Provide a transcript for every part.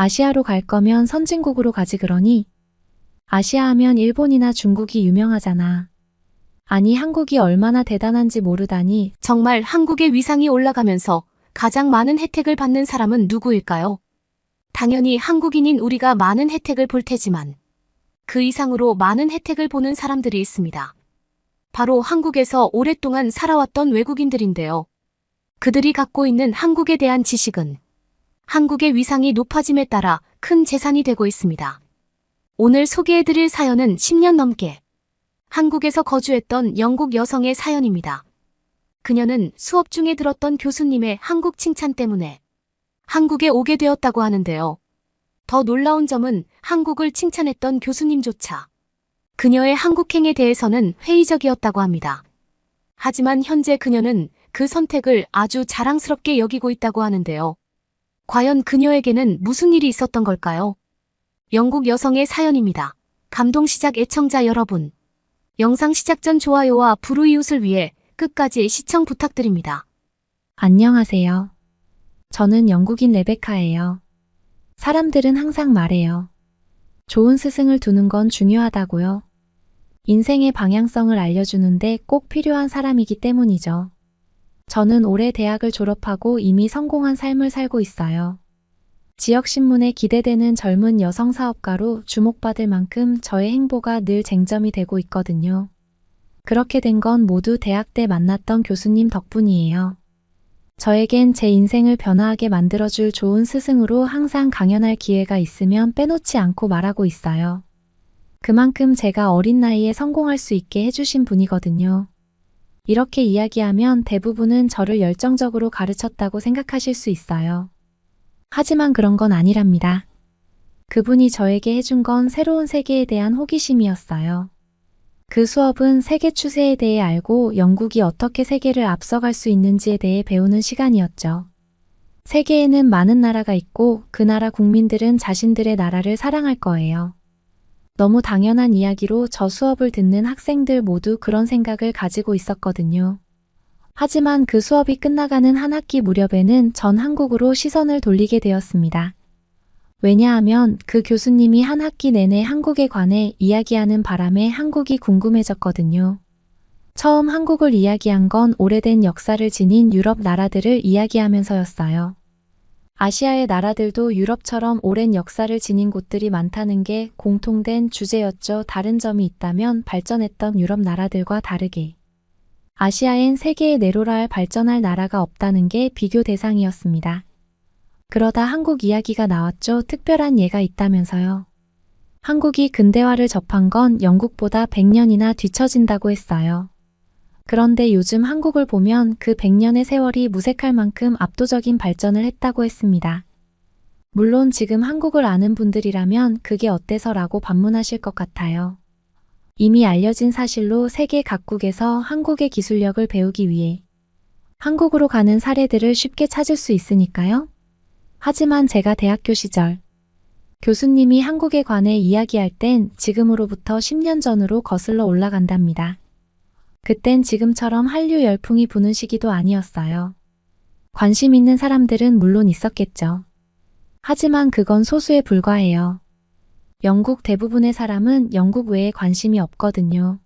아시아로 갈 거면 선진국으로 가지 그러니? 아시아 하면 일본이나 중국이 유명하잖아. 아니, 한국이 얼마나 대단한지 모르다니. 정말 한국의 위상이 올라가면서 가장 많은 혜택을 받는 사람은 누구일까요? 당연히 한국인인 우리가 많은 혜택을 볼 테지만 그 이상으로 많은 혜택을 보는 사람들이 있습니다. 바로 한국에서 오랫동안 살아왔던 외국인들인데요. 그들이 갖고 있는 한국에 대한 지식은 한국의 위상이 높아짐에 따라 큰 재산이 되고 있습니다. 오늘 소개해드릴 사연은 10년 넘게 한국에서 거주했던 영국 여성의 사연입니다. 그녀는 수업 중에 들었던 교수님의 한국 칭찬 때문에 한국에 오게 되었다고 하는데요. 더 놀라운 점은 한국을 칭찬했던 교수님조차 그녀의 한국행에 대해서는 회의적이었다고 합니다. 하지만 현재 그녀는 그 선택을 아주 자랑스럽게 여기고 있다고 하는데요. 과연 그녀에게는 무슨 일이 있었던 걸까요? 영국 여성의 사연입니다. 감동시작 애청자 여러분. 영상 시작 전 좋아요와 불우이웃을 위해 끝까지 시청 부탁드립니다. 안녕하세요. 저는 영국인 레베카예요. 사람들은 항상 말해요. 좋은 스승을 두는 건 중요하다고요. 인생의 방향성을 알려주는데 꼭 필요한 사람이기 때문이죠. 저는 올해 대학을 졸업하고 이미 성공한 삶을 살고 있어요. 지역신문에 기대되는 젊은 여성 사업가로 주목받을 만큼 저의 행보가 늘 쟁점이 되고 있거든요. 그렇게 된 건 모두 대학 때 만났던 교수님 덕분이에요. 저에겐 제 인생을 변화하게 만들어줄 좋은 스승으로 항상 강연할 기회가 있으면 빼놓지 않고 말하고 있어요. 그만큼 제가 어린 나이에 성공할 수 있게 해주신 분이거든요. 이렇게 이야기하면 대부분은 저를 열정적으로 가르쳤다고 생각하실 수 있어요. 하지만 그런 건 아니랍니다. 그분이 저에게 해준 건 새로운 세계에 대한 호기심이었어요. 그 수업은 세계 추세에 대해 알고 영국이 어떻게 세계를 앞서갈 수 있는지에 대해 배우는 시간이었죠. 세계에는 많은 나라가 있고 그 나라 국민들은 자신들의 나라를 사랑할 거예요. 너무 당연한 이야기로 저 수업을 듣는 학생들 모두 그런 생각을 가지고 있었거든요. 하지만 그 수업이 끝나가는 한 학기 무렵에는 전 한국으로 시선을 돌리게 되었습니다. 왜냐하면 그 교수님이 한 학기 내내 한국에 관해 이야기하는 바람에 한국이 궁금해졌거든요. 처음 한국을 이야기한 건 오래된 역사를 지닌 유럽 나라들을 이야기하면서였어요. 아시아의 나라들도 유럽처럼 오랜 역사를 지닌 곳들이 많다는 게 공통된 주제였죠. 다른 점이 있다면 발전했던 유럽 나라들과 다르게 아시아엔 세계의 내로라 발전할 나라가 없다는 게 비교 대상이었습니다. 그러다 한국 이야기가 나왔죠. 특별한 예가 있다면서요. 한국이 근대화를 접한 건 영국보다 100년이나 뒤처진다고 했어요. 그런데 요즘 한국을 보면 그 100년의 세월이 무색할 만큼 압도적인 발전을 했다고 했습니다. 물론 지금 한국을 아는 분들이라면 그게 어때서라고 반문하실 것 같아요. 이미 알려진 사실로 세계 각국에서 한국의 기술력을 배우기 위해 한국으로 가는 사례들을 쉽게 찾을 수 있으니까요. 하지만 제가 대학교 시절 교수님이 한국에 관해 이야기할 땐 지금으로부터 10년 전으로 거슬러 올라간답니다. 그땐 지금처럼 한류 열풍이 부는 시기도 아니었어요. 관심 있는 사람들은 물론 있었겠죠. 하지만 그건 소수에 불과해요. 영국 대부분의 사람은 영국 외에 관심이 없거든요.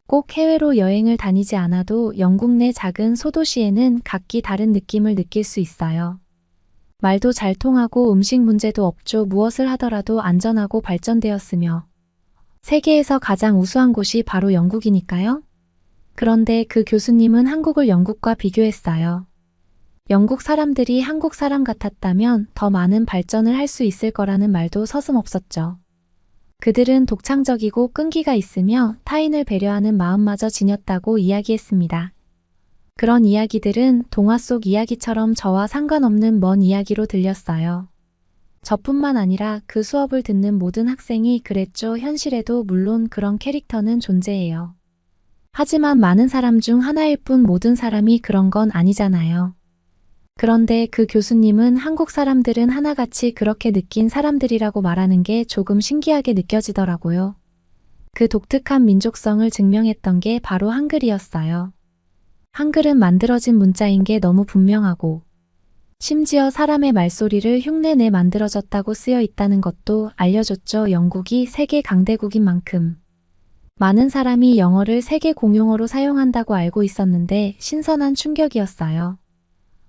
꼭 해외로 여행을 다니지 않아도 영국 내 작은 소도시에는 각기 다른 느낌을 느낄 수 있어요. 말도 잘 통하고 음식 문제도 없죠. 무엇을 하더라도 안전하고 발전되었으며 세계에서 가장 우수한 곳이 바로 영국이니까요. 그런데 그 교수님은 한국을 영국과 비교했어요. 영국 사람들이 한국 사람 같았다면 더 많은 발전을 할 수 있을 거라는 말도 서슴없었죠. 그들은 독창적이고 끈기가 있으며 타인을 배려하는 마음마저 지녔다고 이야기했습니다. 그런 이야기들은 동화 속 이야기처럼 저와 상관없는 먼 이야기로 들렸어요. 저뿐만 아니라 그 수업을 듣는 모든 학생이 그랬죠. 현실에도 물론 그런 캐릭터는 존재해요. 하지만 많은 사람 중 하나일 뿐 모든 사람이 그런 건 아니잖아요. 그런데 그 교수님은 한국 사람들은 하나같이 그렇게 느낀 사람들이라고 말하는 게 조금 신기하게 느껴지더라고요. 그 독특한 민족성을 증명했던 게 바로 한글이었어요. 한글은 만들어진 문자인 게 너무 분명하고 심지어 사람의 말소리를 흉내내 만들어졌다고 쓰여 있다는 것도 알려줬죠. 영국이 세계 강대국인 만큼 많은 사람이 영어를 세계 공용어로 사용한다고 알고 있었는데 신선한 충격이었어요.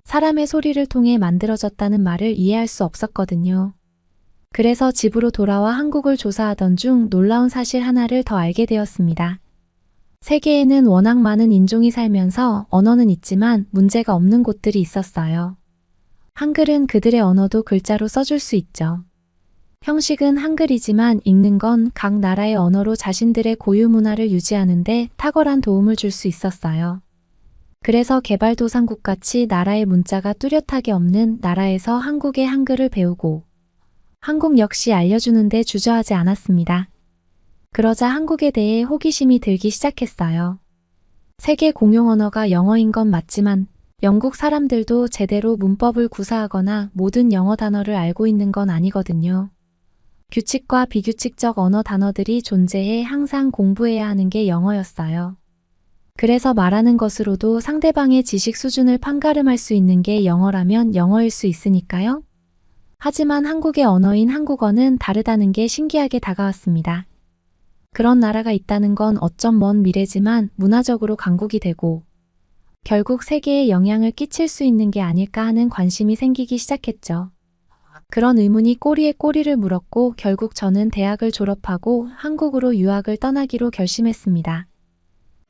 사람의 소리를 통해 만들어졌다는 말을 이해할 수 없었거든요. 그래서 집으로 돌아와 한국을 조사하던 중 놀라운 사실 하나를 더 알게 되었습니다. 세계에는 워낙 많은 인종이 살면서 언어는 있지만 문제가 없는 곳들이 있었어요. 한글은 그들의 언어도 글자로 써줄 수 있죠. 형식은 한글이지만 읽는 건 각 나라의 언어로 자신들의 고유 문화를 유지하는데 탁월한 도움을 줄 수 있었어요. 그래서 개발도상국같이 나라의 문자가 뚜렷하게 없는 나라에서 한국의 한글을 배우고 한국 역시 알려주는데 주저하지 않았습니다. 그러자 한국에 대해 호기심이 들기 시작했어요. 세계 공용 언어가 영어인 건 맞지만 영국 사람들도 제대로 문법을 구사하거나 모든 영어 단어를 알고 있는 건 아니거든요. 규칙과 비규칙적 언어 단어들이 존재해 항상 공부해야 하는 게 영어였어요. 그래서 말하는 것으로도 상대방의 지식 수준을 판가름할 수 있는 게 영어라면 영어일 수 있으니까요. 하지만 한국의 언어인 한국어는 다르다는 게 신기하게 다가왔습니다. 그런 나라가 있다는 건 어쩜 먼 미래지만 문화적으로 강국이 되고 결국 세계에 영향을 끼칠 수 있는 게 아닐까 하는 관심이 생기기 시작했죠. 그런 의문이 꼬리에 꼬리를 물었고 결국 저는 대학을 졸업하고 한국으로 유학을 떠나기로 결심했습니다.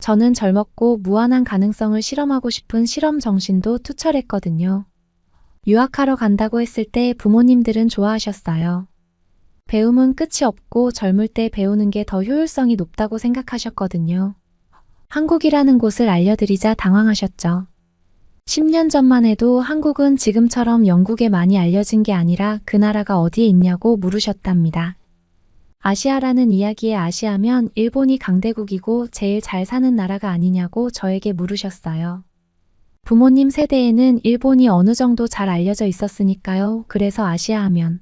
저는 젊었고 무한한 가능성을 실험하고 싶은 실험 정신도 투철했거든요. 유학하러 간다고 했을 때 부모님들은 좋아하셨어요. 배움은 끝이 없고 젊을 때 배우는 게 더 효율성이 높다고 생각하셨거든요. 한국이라는 곳을 알려드리자 당황하셨죠. 10년 전만 해도 한국은 지금처럼 영국에 많이 알려진 게 아니라 그 나라가 어디에 있냐고 물으셨답니다. 아시아라는 이야기에 아시아면 일본이 강대국이고 제일 잘 사는 나라가 아니냐고 저에게 물으셨어요. 부모님 세대에는 일본이 어느 정도 잘 알려져 있었으니까요. 그래서 아시아 하면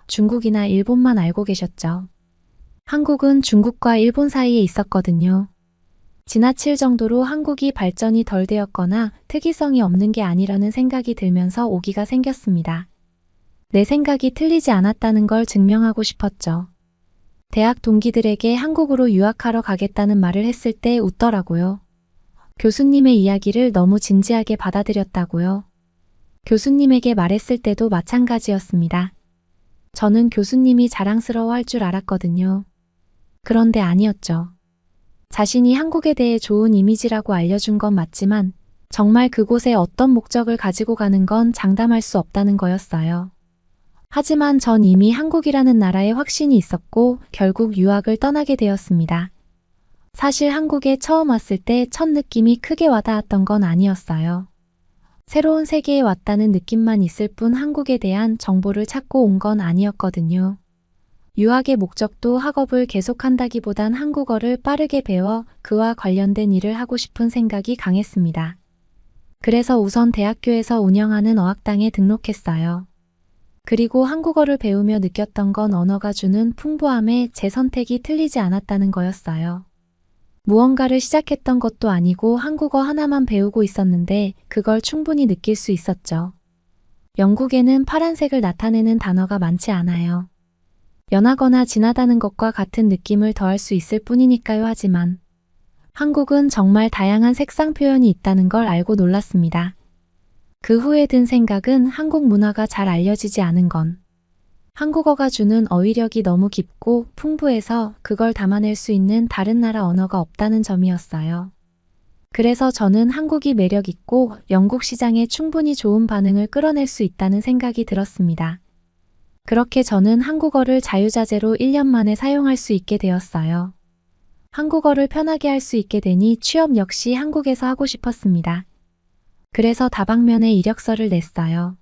중국이나 일본만 알고 계셨죠. 한국은 중국과 일본 사이에 있었거든요. 지나칠 정도로 한국이 발전이 덜 되었거나 특이성이 없는 게 아니라는 생각이 들면서 오기가 생겼습니다. 내 생각이 틀리지 않았다는 걸 증명하고 싶었죠. 대학 동기들에게 한국으로 유학하러 가겠다는 말을 했을 때 웃더라고요. 교수님의 이야기를 너무 진지하게 받아들였다고요. 교수님에게 말했을 때도 마찬가지였습니다. 저는 교수님이 자랑스러워할 줄 알았거든요. 그런데 아니었죠. 자신이 한국에 대해 좋은 이미지라고 알려준 건 맞지만 정말 그곳에 어떤 목적을 가지고 가는 건 장담할 수 없다는 거였어요. 하지만 전 이미 한국이라는 나라에 확신이 있었고 결국 유학을 떠나게 되었습니다. 사실 한국에 처음 왔을 때 첫 느낌이 크게 와닿았던 건 아니었어요. 새로운 세계에 왔다는 느낌만 있을 뿐 한국에 대한 정보를 찾고 온 건 아니었거든요. 유학의 목적도 학업을 계속한다기보단 한국어를 빠르게 배워 그와 관련된 일을 하고 싶은 생각이 강했습니다. 그래서 우선 대학교에서 운영하는 어학당에 등록했어요. 그리고 한국어를 배우며 느꼈던 건 언어가 주는 풍부함에 제 선택이 틀리지 않았다는 거였어요. 무언가를 시작했던 것도 아니고 한국어 하나만 배우고 있었는데 그걸 충분히 느낄 수 있었죠. 영국에는 파란색을 나타내는 단어가 많지 않아요. 연하거나 진하다는 것과 같은 느낌을 더할 수 있을 뿐이니까요. 하지만 한국은 정말 다양한 색상 표현이 있다는 걸 알고 놀랐습니다. 그 후에 든 생각은 한국 문화가 잘 알려지지 않은 건 한국어가 주는 어휘력이 너무 깊고 풍부해서 그걸 담아낼 수 있는 다른 나라 언어가 없다는 점이었어요. 그래서 저는 한국이 매력 있고 영국 시장에 충분히 좋은 반응을 끌어낼 수 있다는 생각이 들었습니다. 그렇게 저는 한국어를 자유자재로 1년 만에 사용할 수 있게 되었어요. 한국어를 편하게 할 수 있게 되니 취업 역시 한국에서 하고 싶었습니다. 그래서 다방면에 이력서를 냈어요.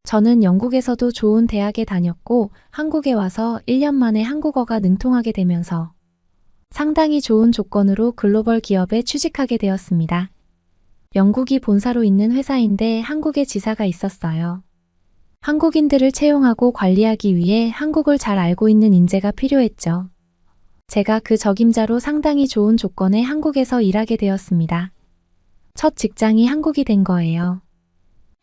저는 영국에서도 좋은 대학에 다녔고 한국에 와서 1년 만에 한국어가 능통하게 되면서 상당히 좋은 조건으로 글로벌 기업에 취직하게 되었습니다. 영국이 본사로 있는 회사인데 한국에 지사가 있었어요. 한국인들을 채용하고 관리하기 위해 한국을 잘 알고 있는 인재가 필요했죠. 제가 그 적임자로 상당히 좋은 조건에 한국에서 일하게 되었습니다. 첫 직장이 한국이 된 거예요.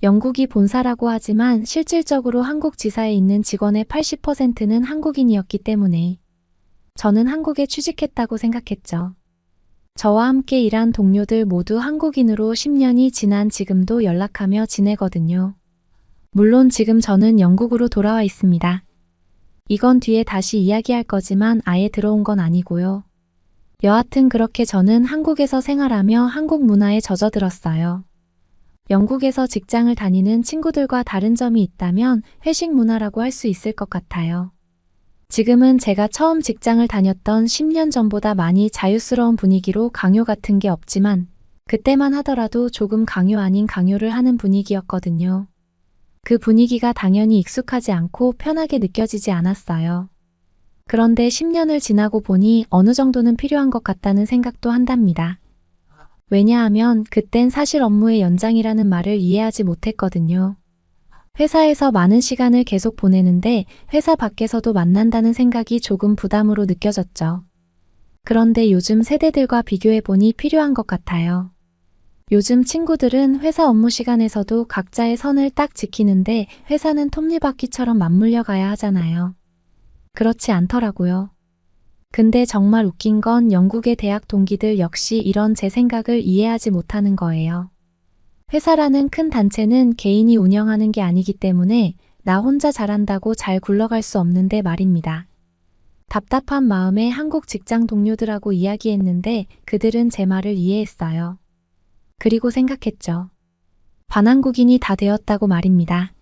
영국이 본사라고 하지만 실질적으로 한국 지사에 있는 직원의 80%는 한국인이었기 때문에 저는 한국에 취직했다고 생각했죠. 저와 함께 일한 동료들 모두 한국인으로 10년이 지난 지금도 연락하며 지내거든요. 물론 지금 저는 영국으로 돌아와 있습니다. 이건 뒤에 다시 이야기할 거지만 아예 들어온 건 아니고요. 여하튼 그렇게 저는 한국에서 생활하며 한국 문화에 젖어들었어요. 영국에서 직장을 다니는 친구들과 다른 점이 있다면 회식 문화라고 할 수 있을 것 같아요. 지금은 제가 처음 직장을 다녔던 10년 전보다 많이 자유스러운 분위기로 강요 같은 게 없지만 그때만 하더라도 조금 강요 아닌 강요를 하는 분위기였거든요. 그 분위기가 당연히 익숙하지 않고 편하게 느껴지지 않았어요. 그런데 10년을 지나고 보니 어느 정도는 필요한 것 같다는 생각도 한답니다. 왜냐하면 그땐 사실 업무의 연장이라는 말을 이해하지 못했거든요. 회사에서 많은 시간을 계속 보내는데 회사 밖에서도 만난다는 생각이 조금 부담으로 느껴졌죠. 그런데 요즘 세대들과 비교해보니 필요한 것 같아요. 요즘 친구들은 회사 업무 시간에서도 각자의 선을 딱 지키는데 회사는 톱니바퀴처럼 맞물려 가야 하잖아요. 그렇지 않더라고요. 근데 정말 웃긴 건 영국의 대학 동기들 역시 이런 제 생각을 이해하지 못하는 거예요. 회사라는 큰 단체는 개인이 운영하는 게 아니기 때문에 나 혼자 잘한다고 잘 굴러갈 수 없는데 말입니다. 답답한 마음에 한국 직장 동료들하고 이야기했는데 그들은 제 말을 이해했어요. 그리고 생각했죠. 반한국인이 다 되었다고 말입니다.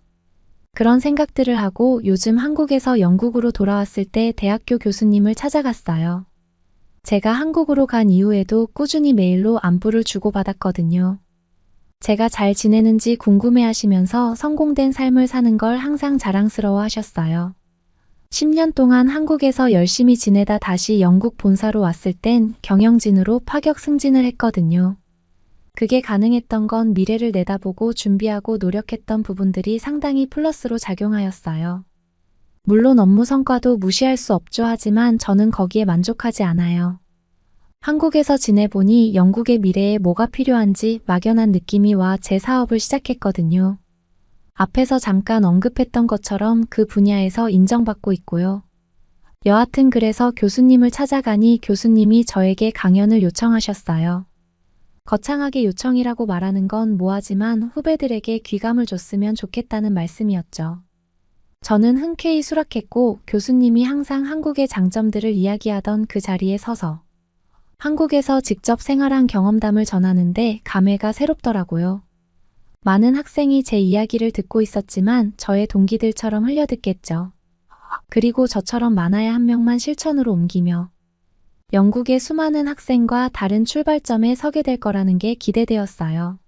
그런 생각들을 하고 요즘 한국에서 영국으로 돌아왔을 때 대학교 교수님을 찾아갔어요. 제가 한국으로 간 이후에도 꾸준히 메일로 안부를 주고받았거든요. 제가 잘 지내는지 궁금해하시면서 성공된 삶을 사는 걸 항상 자랑스러워 하셨어요. 10년 동안 한국에서 열심히 지내다 다시 영국 본사로 왔을 땐 경영진으로 파격 승진을 했거든요. 그게 가능했던 건 미래를 내다보고 준비하고 노력했던 부분들이 상당히 플러스로 작용하였어요. 물론 업무 성과도 무시할 수 없죠 하지만 저는 거기에 만족하지 않아요. 한국에서 지내보니 영국의 미래에 뭐가 필요한지 막연한 느낌이 와 제 사업을 시작했거든요. 앞에서 잠깐 언급했던 것처럼 그 분야에서 인정받고 있고요. 여하튼 그래서 교수님을 찾아가니 교수님이 저에게 강연을 요청하셨어요. 거창하게 요청이라고 말하는 건 뭐하지만 후배들에게 귀감을 줬으면 좋겠다는 말씀이었죠. 저는 흔쾌히 수락했고 교수님이 항상 한국의 장점들을 이야기하던 그 자리에 서서 한국에서 직접 생활한 경험담을 전하는데 감회가 새롭더라고요. 많은 학생이 제 이야기를 듣고 있었지만 저의 동기들처럼 흘려듣겠죠. 그리고 저처럼 많아야 한 명만 실천으로 옮기며 영국의 수많은 학생과 다른 출발점에 서게 될 거라는 게 기대되었어요.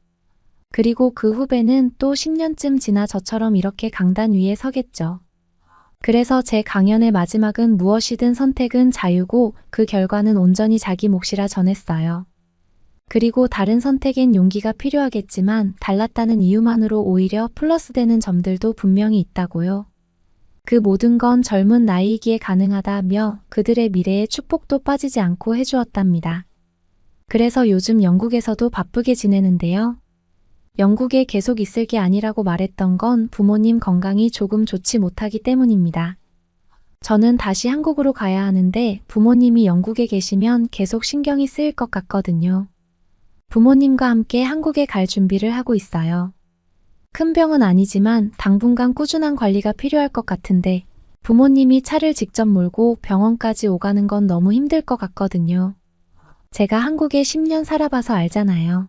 그리고 그 후배는 또 10년쯤 지나 저처럼 이렇게 강단 위에 서겠죠. 그래서 제 강연의 마지막은 무엇이든 선택은 자유고 그 결과는 온전히 자기 몫이라 전했어요. 그리고 다른 선택엔 용기가 필요하겠지만 달랐다는 이유만으로 오히려 플러스되는 점들도 분명히 있다고요. 그 모든 건 젊은 나이이기에 가능하다며 그들의 미래에 축복도 빠지지 않고 해주었답니다. 그래서 요즘 영국에서도 바쁘게 지내는데요. 영국에 계속 있을 게 아니라고 말했던 건 부모님 건강이 조금 좋지 못하기 때문입니다. 저는 다시 한국으로 가야 하는데 부모님이 영국에 계시면 계속 신경이 쓰일 것 같거든요. 부모님과 함께 한국에 갈 준비를 하고 있어요. 큰 병은 아니지만 당분간 꾸준한 관리가 필요할 것 같은데 부모님이 차를 직접 몰고 병원까지 오가는 건 너무 힘들 것 같거든요. 제가 한국에 10년 살아봐서 알잖아요.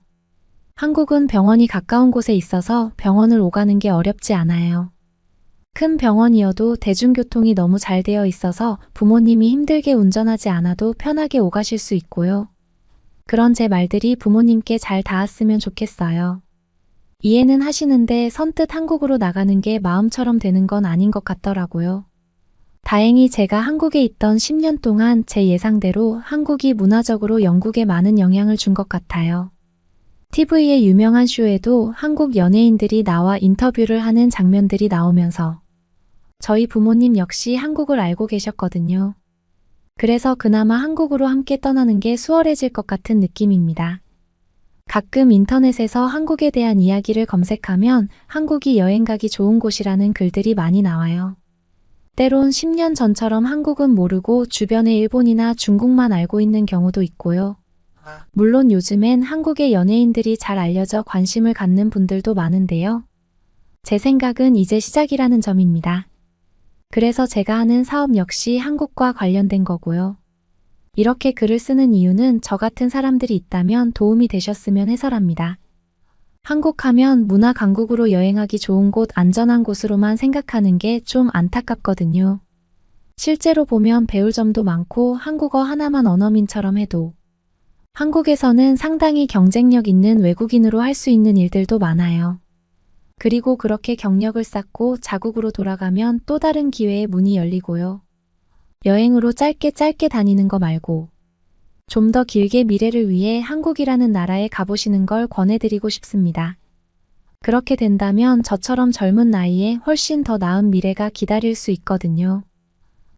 한국은 병원이 가까운 곳에 있어서 병원을 오가는 게 어렵지 않아요. 큰 병원이어도 대중교통이 너무 잘 되어 있어서 부모님이 힘들게 운전하지 않아도 편하게 오가실 수 있고요. 그런 제 말들이 부모님께 잘 닿았으면 좋겠어요. 이해는 하시는데 선뜻 한국으로 나가는 게 마음처럼 되는 건 아닌 것 같더라고요. 다행히 제가 한국에 있던 10년 동안 제 예상대로 한국이 문화적으로 영국에 많은 영향을 준 것 같아요. TV의 유명한 쇼에도 한국 연예인들이 나와 인터뷰를 하는 장면들이 나오면서 저희 부모님 역시 한국을 알고 계셨거든요. 그래서 그나마 한국으로 함께 떠나는 게 수월해질 것 같은 느낌입니다. 가끔 인터넷에서 한국에 대한 이야기를 검색하면 한국이 여행 가기 좋은 곳이라는 글들이 많이 나와요. 때론 10년 전처럼 한국은 모르고 주변에 일본이나 중국만 알고 있는 경우도 있고요. 물론 요즘엔 한국의 연예인들이 잘 알려져 관심을 갖는 분들도 많은데요. 제 생각은 이제 시작이라는 점입니다. 그래서 제가 하는 사업 역시 한국과 관련된 거고요. 이렇게 글을 쓰는 이유는 저 같은 사람들이 있다면 도움이 되셨으면 해서랍니다. 한국 하면 문화 강국으로 여행하기 좋은 곳, 안전한 곳으로만 생각하는 게 좀 안타깝거든요. 실제로 보면 배울 점도 많고 한국어 하나만 언어민처럼 해도 한국에서는 상당히 경쟁력 있는 외국인으로 할 수 있는 일들도 많아요. 그리고 그렇게 경력을 쌓고 자국으로 돌아가면 또 다른 기회의 문이 열리고요. 여행으로 짧게 다니는 거 말고 좀 더 길게 미래를 위해 한국이라는 나라에 가보시는 걸 권해드리고 싶습니다. 그렇게 된다면 저처럼 젊은 나이에 훨씬 더 나은 미래가 기다릴 수 있거든요.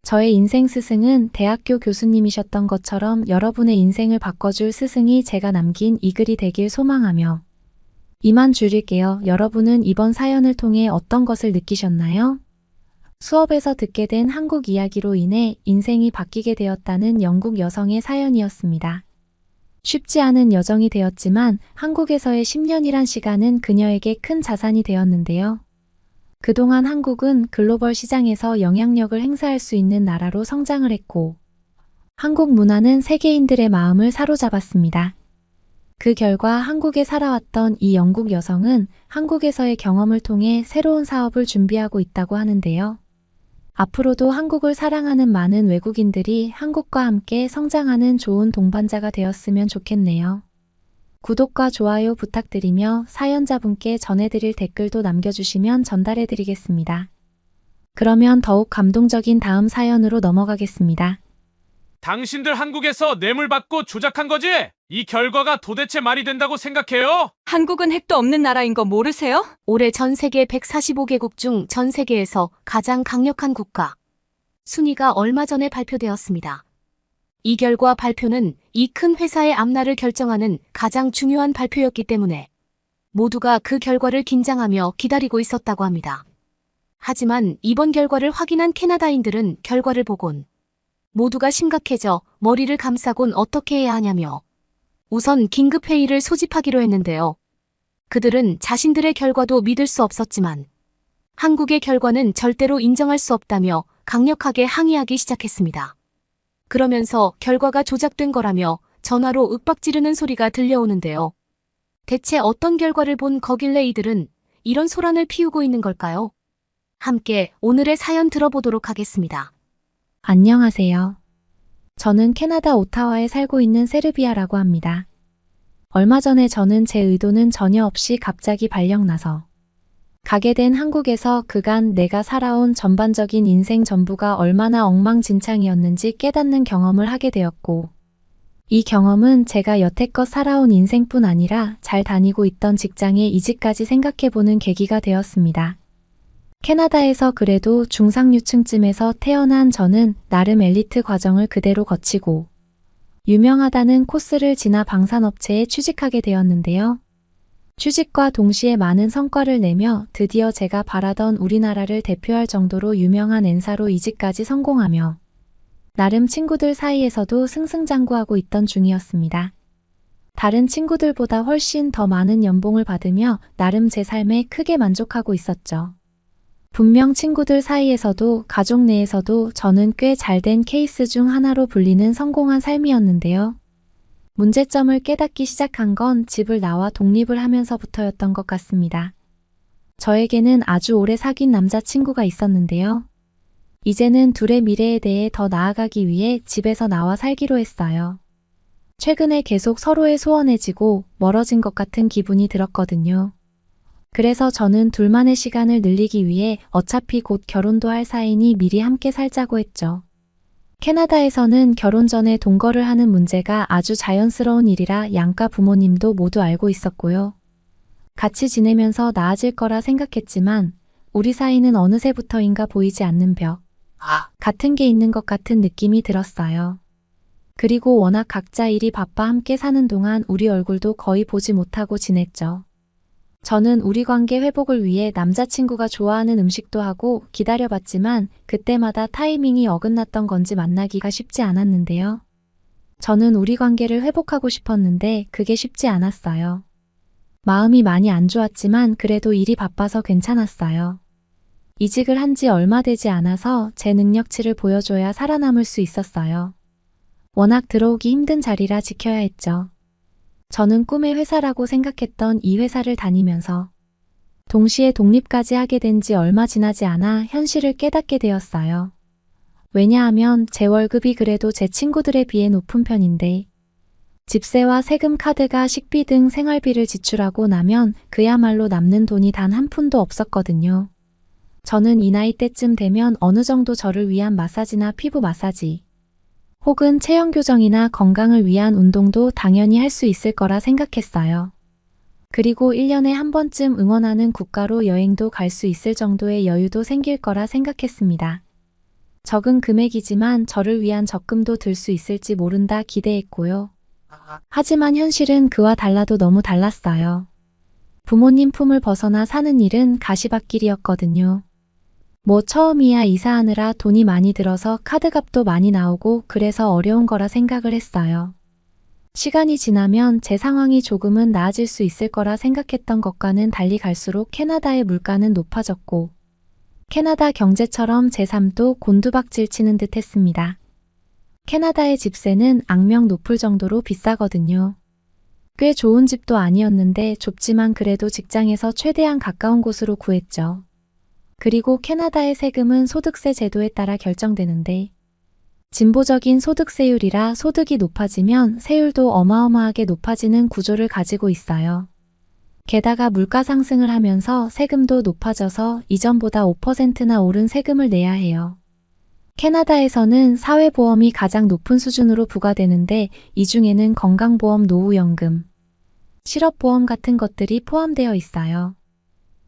저의 인생 스승은 대학교 교수님이셨던 것처럼 여러분의 인생을 바꿔줄 스승이 제가 남긴 이 글이 되길 소망하며 이만 줄일게요. 여러분은 이번 사연을 통해 어떤 것을 느끼셨나요? 수업에서 듣게 된 한국 이야기로 인해 인생이 바뀌게 되었다는 영국 여성의 사연이었습니다. 쉽지 않은 여정이 되었지만 한국에서의 10년이란 시간은 그녀에게 큰 자산이 되었는데요. 그동안 한국은 글로벌 시장에서 영향력을 행사할 수 있는 나라로 성장을 했고 한국 문화는 세계인들의 마음을 사로잡았습니다. 그 결과 한국에 살아왔던 이 영국 여성은 한국에서의 경험을 통해 새로운 사업을 준비하고 있다고 하는데요. 앞으로도 한국을 사랑하는 많은 외국인들이 한국과 함께 성장하는 좋은 동반자가 되었으면 좋겠네요. 구독과 좋아요 부탁드리며 사연자분께 전해드릴 댓글도 남겨주시면 전달해드리겠습니다. 그러면 더욱 감동적인 다음 사연으로 넘어가겠습니다. 당신들 한국에서 뇌물 받고 조작한 거지? 이 결과가 도대체 말이 된다고 생각해요? 한국은 핵도 없는 나라인 거 모르세요? 올해 전 세계 145개국 중 전 세계에서 가장 강력한 국가 순위가 얼마 전에 발표되었습니다. 이 결과 발표는 이 큰 회사의 앞날을 결정하는 가장 중요한 발표였기 때문에 모두가 그 결과를 긴장하며 기다리고 있었다고 합니다. 하지만 이번 결과를 확인한 캐나다인들은 결과를 보곤 모두가 심각해져 머리를 감싸곤 어떻게 해야 하냐며 우선 긴급회의를 소집하기로 했는데요. 그들은 자신들의 결과도 믿을 수 없었지만 한국의 결과는 절대로 인정할 수 없다며 강력하게 항의하기 시작했습니다. 그러면서 결과가 조작된 거라며 전화로 윽박지르는 소리가 들려오는데요. 대체 어떤 결과를 본 거길래 이들은 이런 소란을 피우고 있는 걸까요? 함께 오늘의 사연 들어보도록 하겠습니다. 안녕하세요. 저는 캐나다 오타와에 살고 있는 세르비아라고 합니다. 얼마 전에 저는 제 의도는 전혀 없이 갑자기 발령나서 가게 된 한국에서 그간 내가 살아온 전반적인 인생 전부가 얼마나 엉망진창이었는지 깨닫는 경험을 하게 되었고, 이 경험은 제가 여태껏 살아온 인생뿐 아니라 잘 다니고 있던 직장의 이직까지 생각해보는 계기가 되었습니다. 캐나다에서 그래도 중상류층쯤에서 태어난 저는 나름 엘리트 과정을 그대로 거치고 유명하다는 코스를 지나 방산업체에 취직하게 되었는데요. 취직과 동시에 많은 성과를 내며 드디어 제가 바라던 우리나라를 대표할 정도로 유명한 N사로 이직까지 성공하며 나름 친구들 사이에서도 승승장구하고 있던 중이었습니다. 다른 친구들보다 훨씬 더 많은 연봉을 받으며 나름 제 삶에 크게 만족하고 있었죠. 분명 친구들 사이에서도 가족 내에서도 저는 꽤 잘된 케이스 중 하나로 불리는 성공한 삶이었는데요. 문제점을 깨닫기 시작한 건 집을 나와 독립을 하면서부터였던 것 같습니다. 저에게는 아주 오래 사귄 남자친구가 있었는데요. 이제는 둘의 미래에 대해 더 나아가기 위해 집에서 나와 살기로 했어요. 최근에 계속 서로에 소원해지고 멀어진 것 같은 기분이 들었거든요. 그래서 저는 둘만의 시간을 늘리기 위해 어차피 곧 결혼도 할 사이니 미리 함께 살자고 했죠. 캐나다에서는 결혼 전에 동거를 하는 문제가 아주 자연스러운 일이라 양가 부모님도 모두 알고 있었고요. 같이 지내면서 나아질 거라 생각했지만 우리 사이는 어느새부터인가 보이지 않는 벽 같은 게 있는 것 같은 느낌이 들었어요. 그리고 워낙 각자 일이 바빠 함께 사는 동안 우리 얼굴도 거의 보지 못하고 지냈죠. 저는 우리 관계 회복을 위해 남자친구가 좋아하는 음식도 하고 기다려봤지만 그때마다 타이밍이 어긋났던 건지 만나기가 쉽지 않았는데요. 저는 우리 관계를 회복하고 싶었는데 그게 쉽지 않았어요. 마음이 많이 안 좋았지만 그래도 일이 바빠서 괜찮았어요. 이직을 한 지 얼마 되지 않아서 제 능력치를 보여줘야 살아남을 수 있었어요. 워낙 들어오기 힘든 자리라 지켜야 했죠. 저는 꿈의 회사라고 생각했던 이 회사를 다니면서 동시에 독립까지 하게 된 지 얼마 지나지 않아 현실을 깨닫게 되었어요. 왜냐하면 제 월급이 그래도 제 친구들에 비해 높은 편인데 집세와 세금, 카드가, 식비 등 생활비를 지출하고 나면 그야말로 남는 돈이 단 한 푼도 없었거든요. 저는 이 나이 때쯤 되면 어느 정도 저를 위한 마사지나 피부 마사지 혹은 체형 교정이나 건강을 위한 운동도 당연히 할 수 있을 거라 생각했어요. 그리고 1년에 한 번쯤 응원하는 국가로 여행도 갈 수 있을 정도의 여유도 생길 거라 생각했습니다. 적은 금액이지만 저를 위한 적금도 들 수 있을지 모른다 기대했고요. 하지만 현실은 그와 달라도 너무 달랐어요. 부모님 품을 벗어나 사는 일은 가시밭길이었거든요. 뭐 처음이야 이사하느라 돈이 많이 들어서 카드값도 많이 나오고 그래서 어려운 거라 생각을 했어요. 시간이 지나면 제 상황이 조금은 나아질 수 있을 거라 생각했던 것과는 달리 갈수록 캐나다의 물가는 높아졌고 캐나다 경제처럼 제 삶도 곤두박질 치는 듯 했습니다. 캐나다의 집세는 악명 높을 정도로 비싸거든요. 꽤 좋은 집도 아니었는데 좁지만 그래도 직장에서 최대한 가까운 곳으로 구했죠. 그리고 캐나다의 세금은 소득세 제도에 따라 결정되는데 진보적인 소득세율이라 소득이 높아지면 세율도 어마어마하게 높아지는 구조를 가지고 있어요. 게다가 물가 상승을 하면서 세금도 높아져서 이전보다 5%나 오른 세금을 내야 해요. 캐나다에서는 사회보험이 가장 높은 수준으로 부과되는데 이 중에는 건강보험, 노후연금, 실업보험 같은 것들이 포함되어 있어요.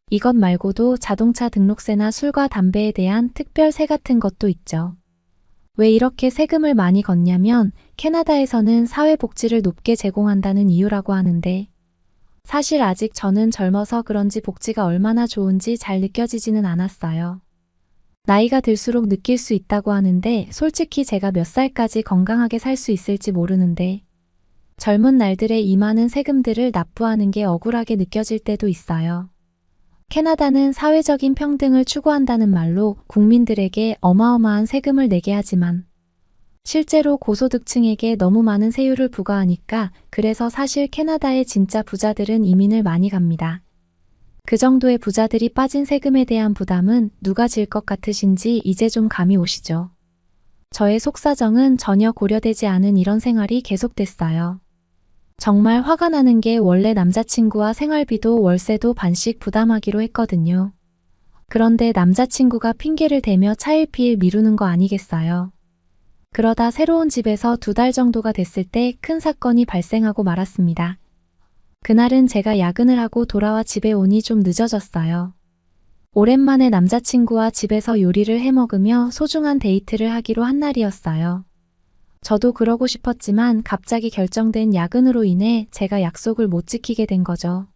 이것 말고도 자동차 등록세나 술과 담배에 대한 특별세 같은 것도 있죠. 왜 이렇게 세금을 많이 걷냐면 캐나다에서는 사회복지를 높게 제공한다는 이유라고 하는데 사실 아직 저는 젊어서 그런지 복지가 얼마나 좋은지 잘 느껴지지는 않았어요. 나이가 들수록 느낄 수 있다고 하는데 솔직히 제가 몇 살까지 건강하게 살 수 있을지 모르는데 젊은 날들에 이 많은 세금들을 납부하는 게 억울하게 느껴질 때도 있어요. 캐나다는 사회적인 평등을 추구한다는 말로 국민들에게 어마어마한 세금을 내게 하지만 실제로 고소득층에게 너무 많은 세율을 부과하니까 그래서 사실 캐나다의 진짜 부자들은 이민을 많이 갑니다. 그 정도의 부자들이 빠진 세금에 대한 부담은 누가 질 것 같으신지 이제 좀 감이 오시죠? 저의 속사정은 전혀 고려되지 않은 이런 생활이 계속됐어요. 정말 화가 나는 게 원래 남자친구와 생활비도 월세도 반씩 부담하기로 했거든요. 그런데 남자친구가 핑계를 대며 차일피일 미루는 거 아니겠어요? 그러다 새로운 집에서 2달 정도가 됐을 때 큰 사건이 발생하고 말았습니다. 그날은 제가 야근을 하고 돌아와 집에 오니 좀 늦어졌어요. 오랜만에 남자친구와 집에서 요리를 해먹으며 소중한 데이트를 하기로 한 날이었어요. 저도 그러고 싶었지만 갑자기 결정된 야근으로 인해 제가 약속을 못 지키게 된 거죠.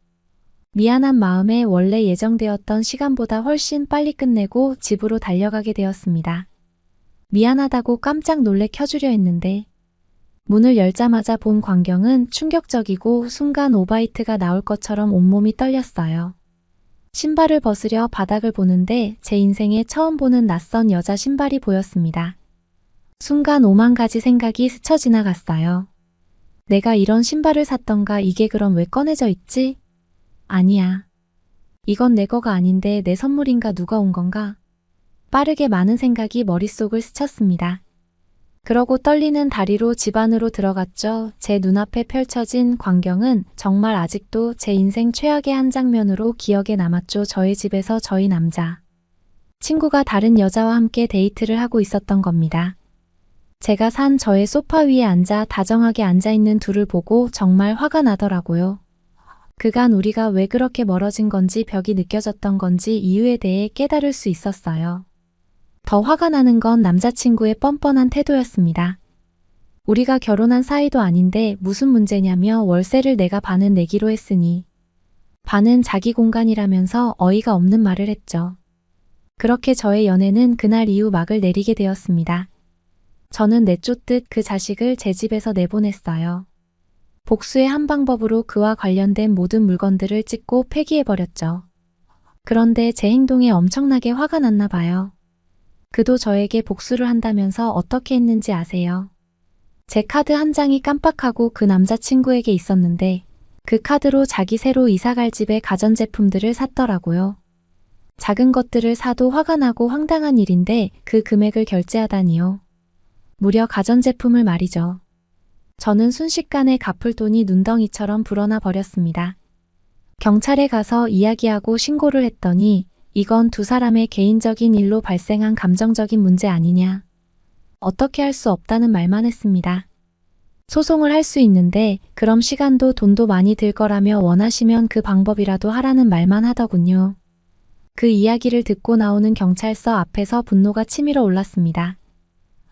미안한 마음에 원래 예정되었던 시간보다 훨씬 빨리 끝내고 집으로 달려가게 되었습니다. 미안하다고 깜짝 놀래 켜주려 했는데 문을 열자마자 본 광경은 충격적이고 순간 오바이트가 나올 것처럼 온몸이 떨렸어요. 신발을 벗으려 바닥을 보는데 제 인생에 처음 보는 낯선 여자 신발이 보였습니다. 순간 5만 가지 생각이 스쳐 지나갔어요. 내가 이런 신발을 샀던가 이게 그럼 왜 꺼내져 있지? 아니야. 이건 내 거가 아닌데 내 선물인가 누가 온 건가? 빠르게 많은 생각이 머릿속을 스쳤습니다. 그러고 떨리는 다리로 집 안으로 들어갔죠. 제 눈앞에 펼쳐진 광경은 정말 아직도 제 인생 최악의 한 장면으로 기억에 남았죠. 저희 집에서 저희 남자 친구가 다른 여자와 함께 데이트를 하고 있었던 겁니다. 제가 산 저의 소파 위에 앉아 다정하게 앉아있는 둘을 보고 정말 화가 나더라고요. 그간 우리가 왜 그렇게 멀어진 건지 벽이 느껴졌던 건지 이유에 대해 깨달을 수 있었어요. 더 화가 나는 건 남자친구의 뻔뻔한 태도였습니다. 우리가 결혼한 사이도 아닌데 무슨 문제냐며 월세를 내가 반은 내기로 했으니 반은 자기 공간이라면서 어이가 없는 말을 했죠. 그렇게 저의 연애는 그날 이후 막을 내리게 되었습니다. 저는 내쫓듯 그 자식을 제 집에서 내보냈어요. 복수의 한 방법으로 그와 관련된 모든 물건들을 찢고 폐기해버렸죠. 그런데 제 행동에 엄청나게 화가 났나 봐요. 그도 저에게 복수를 한다면서 어떻게 했는지 아세요? 제 카드 한 장이 깜빡하고 그 남자친구에게 있었는데 그 카드로 자기 새로 이사갈 집에 가전제품들을 샀더라고요. 작은 것들을 사도 화가 나고 황당한 일인데 그 금액을 결제하다니요. 무려 가전제품을 말이죠. 저는 순식간에 갚을 돈이 눈덩이처럼 불어나 버렸습니다. 경찰에 가서 이야기하고 신고를 했더니 이건 두 사람의 개인적인 일로 발생한 감정적인 문제 아니냐. 어떻게 할 수 없다는 말만 했습니다. 소송을 할 수 있는데 그럼 시간도 돈도 많이 들 거라며 원하시면 그 방법이라도 하라는 말만 하더군요. 그 이야기를 듣고 나오는 경찰서 앞에서 분노가 치밀어 올랐습니다.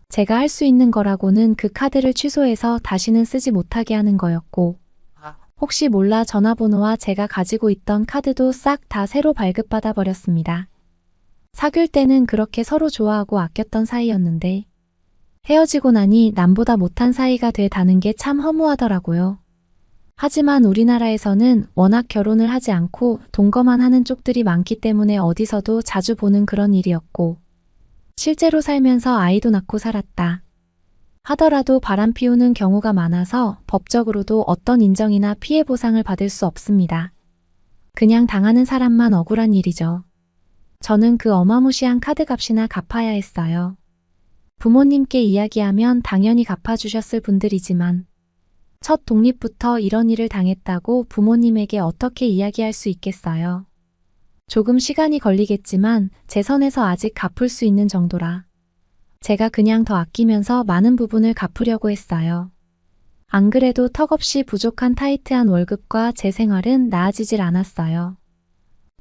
제가 할 수 있는 거라고는 그 카드를 취소해서 다시는 쓰지 못하게 하는 거였고 혹시 몰라 전화번호와 제가 가지고 있던 카드도 싹 다 새로 발급받아 버렸습니다. 사귈 때는 그렇게 서로 좋아하고 아꼈던 사이였는데 헤어지고 나니 남보다 못한 사이가 되다는 게 참 허무하더라고요. 하지만 우리나라에서는 워낙 결혼을 하지 않고 동거만 하는 쪽들이 많기 때문에 어디서도 자주 보는 그런 일이었고 실제로 살면서 아이도 낳고 살았다 하더라도 바람 피우는 경우가 많아서 법적으로도 어떤 인정이나 피해 보상을 받을 수 없습니다. 그냥 당하는 사람만 억울한 일이죠. 저는 그 어마무시한 카드값이나 갚아야 했어요. 부모님께 이야기하면 당연히 갚아주셨을 분들이지만 첫 독립부터 이런 일을 당했다고 부모님에게 어떻게 이야기할 수 있겠어요. 조금 시간이 걸리겠지만 제 선에서 아직 갚을 수 있는 정도라 제가 그냥 더 아끼면서 많은 부분을 갚으려고 했어요. 안 그래도 턱없이 부족한 타이트한 월급과 제 생활은 나아지질 않았어요.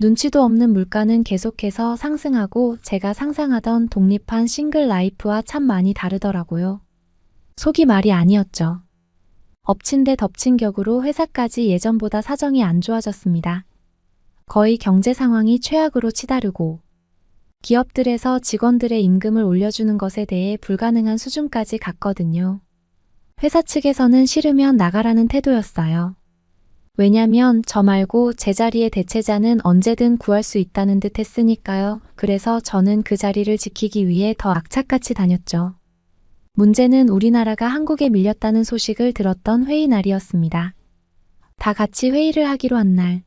눈치도 없는 물가는 계속해서 상승하고 제가 상상하던 독립한 싱글 라이프와 참 많이 다르더라고요. 속이 말이 아니었죠. 엎친 데 덮친 격으로 회사까지 예전보다 사정이 안 좋아졌습니다. 거의 경제 상황이 최악으로 치달으고 기업들에서 직원들의 임금을 올려주는 것에 대해 불가능한 수준까지 갔거든요. 회사 측에서는 싫으면 나가라는 태도였어요. 왜냐면 저 말고 제 자리의 대체자는 언제든 구할 수 있다는 듯 했으니까요. 그래서 저는 그 자리를 지키기 위해 더 악착같이 다녔죠. 문제는 우리나라가 한국에 밀렸다는 소식을 들었던 회의 날이었습니다. 다 같이 회의를 하기로 한 날.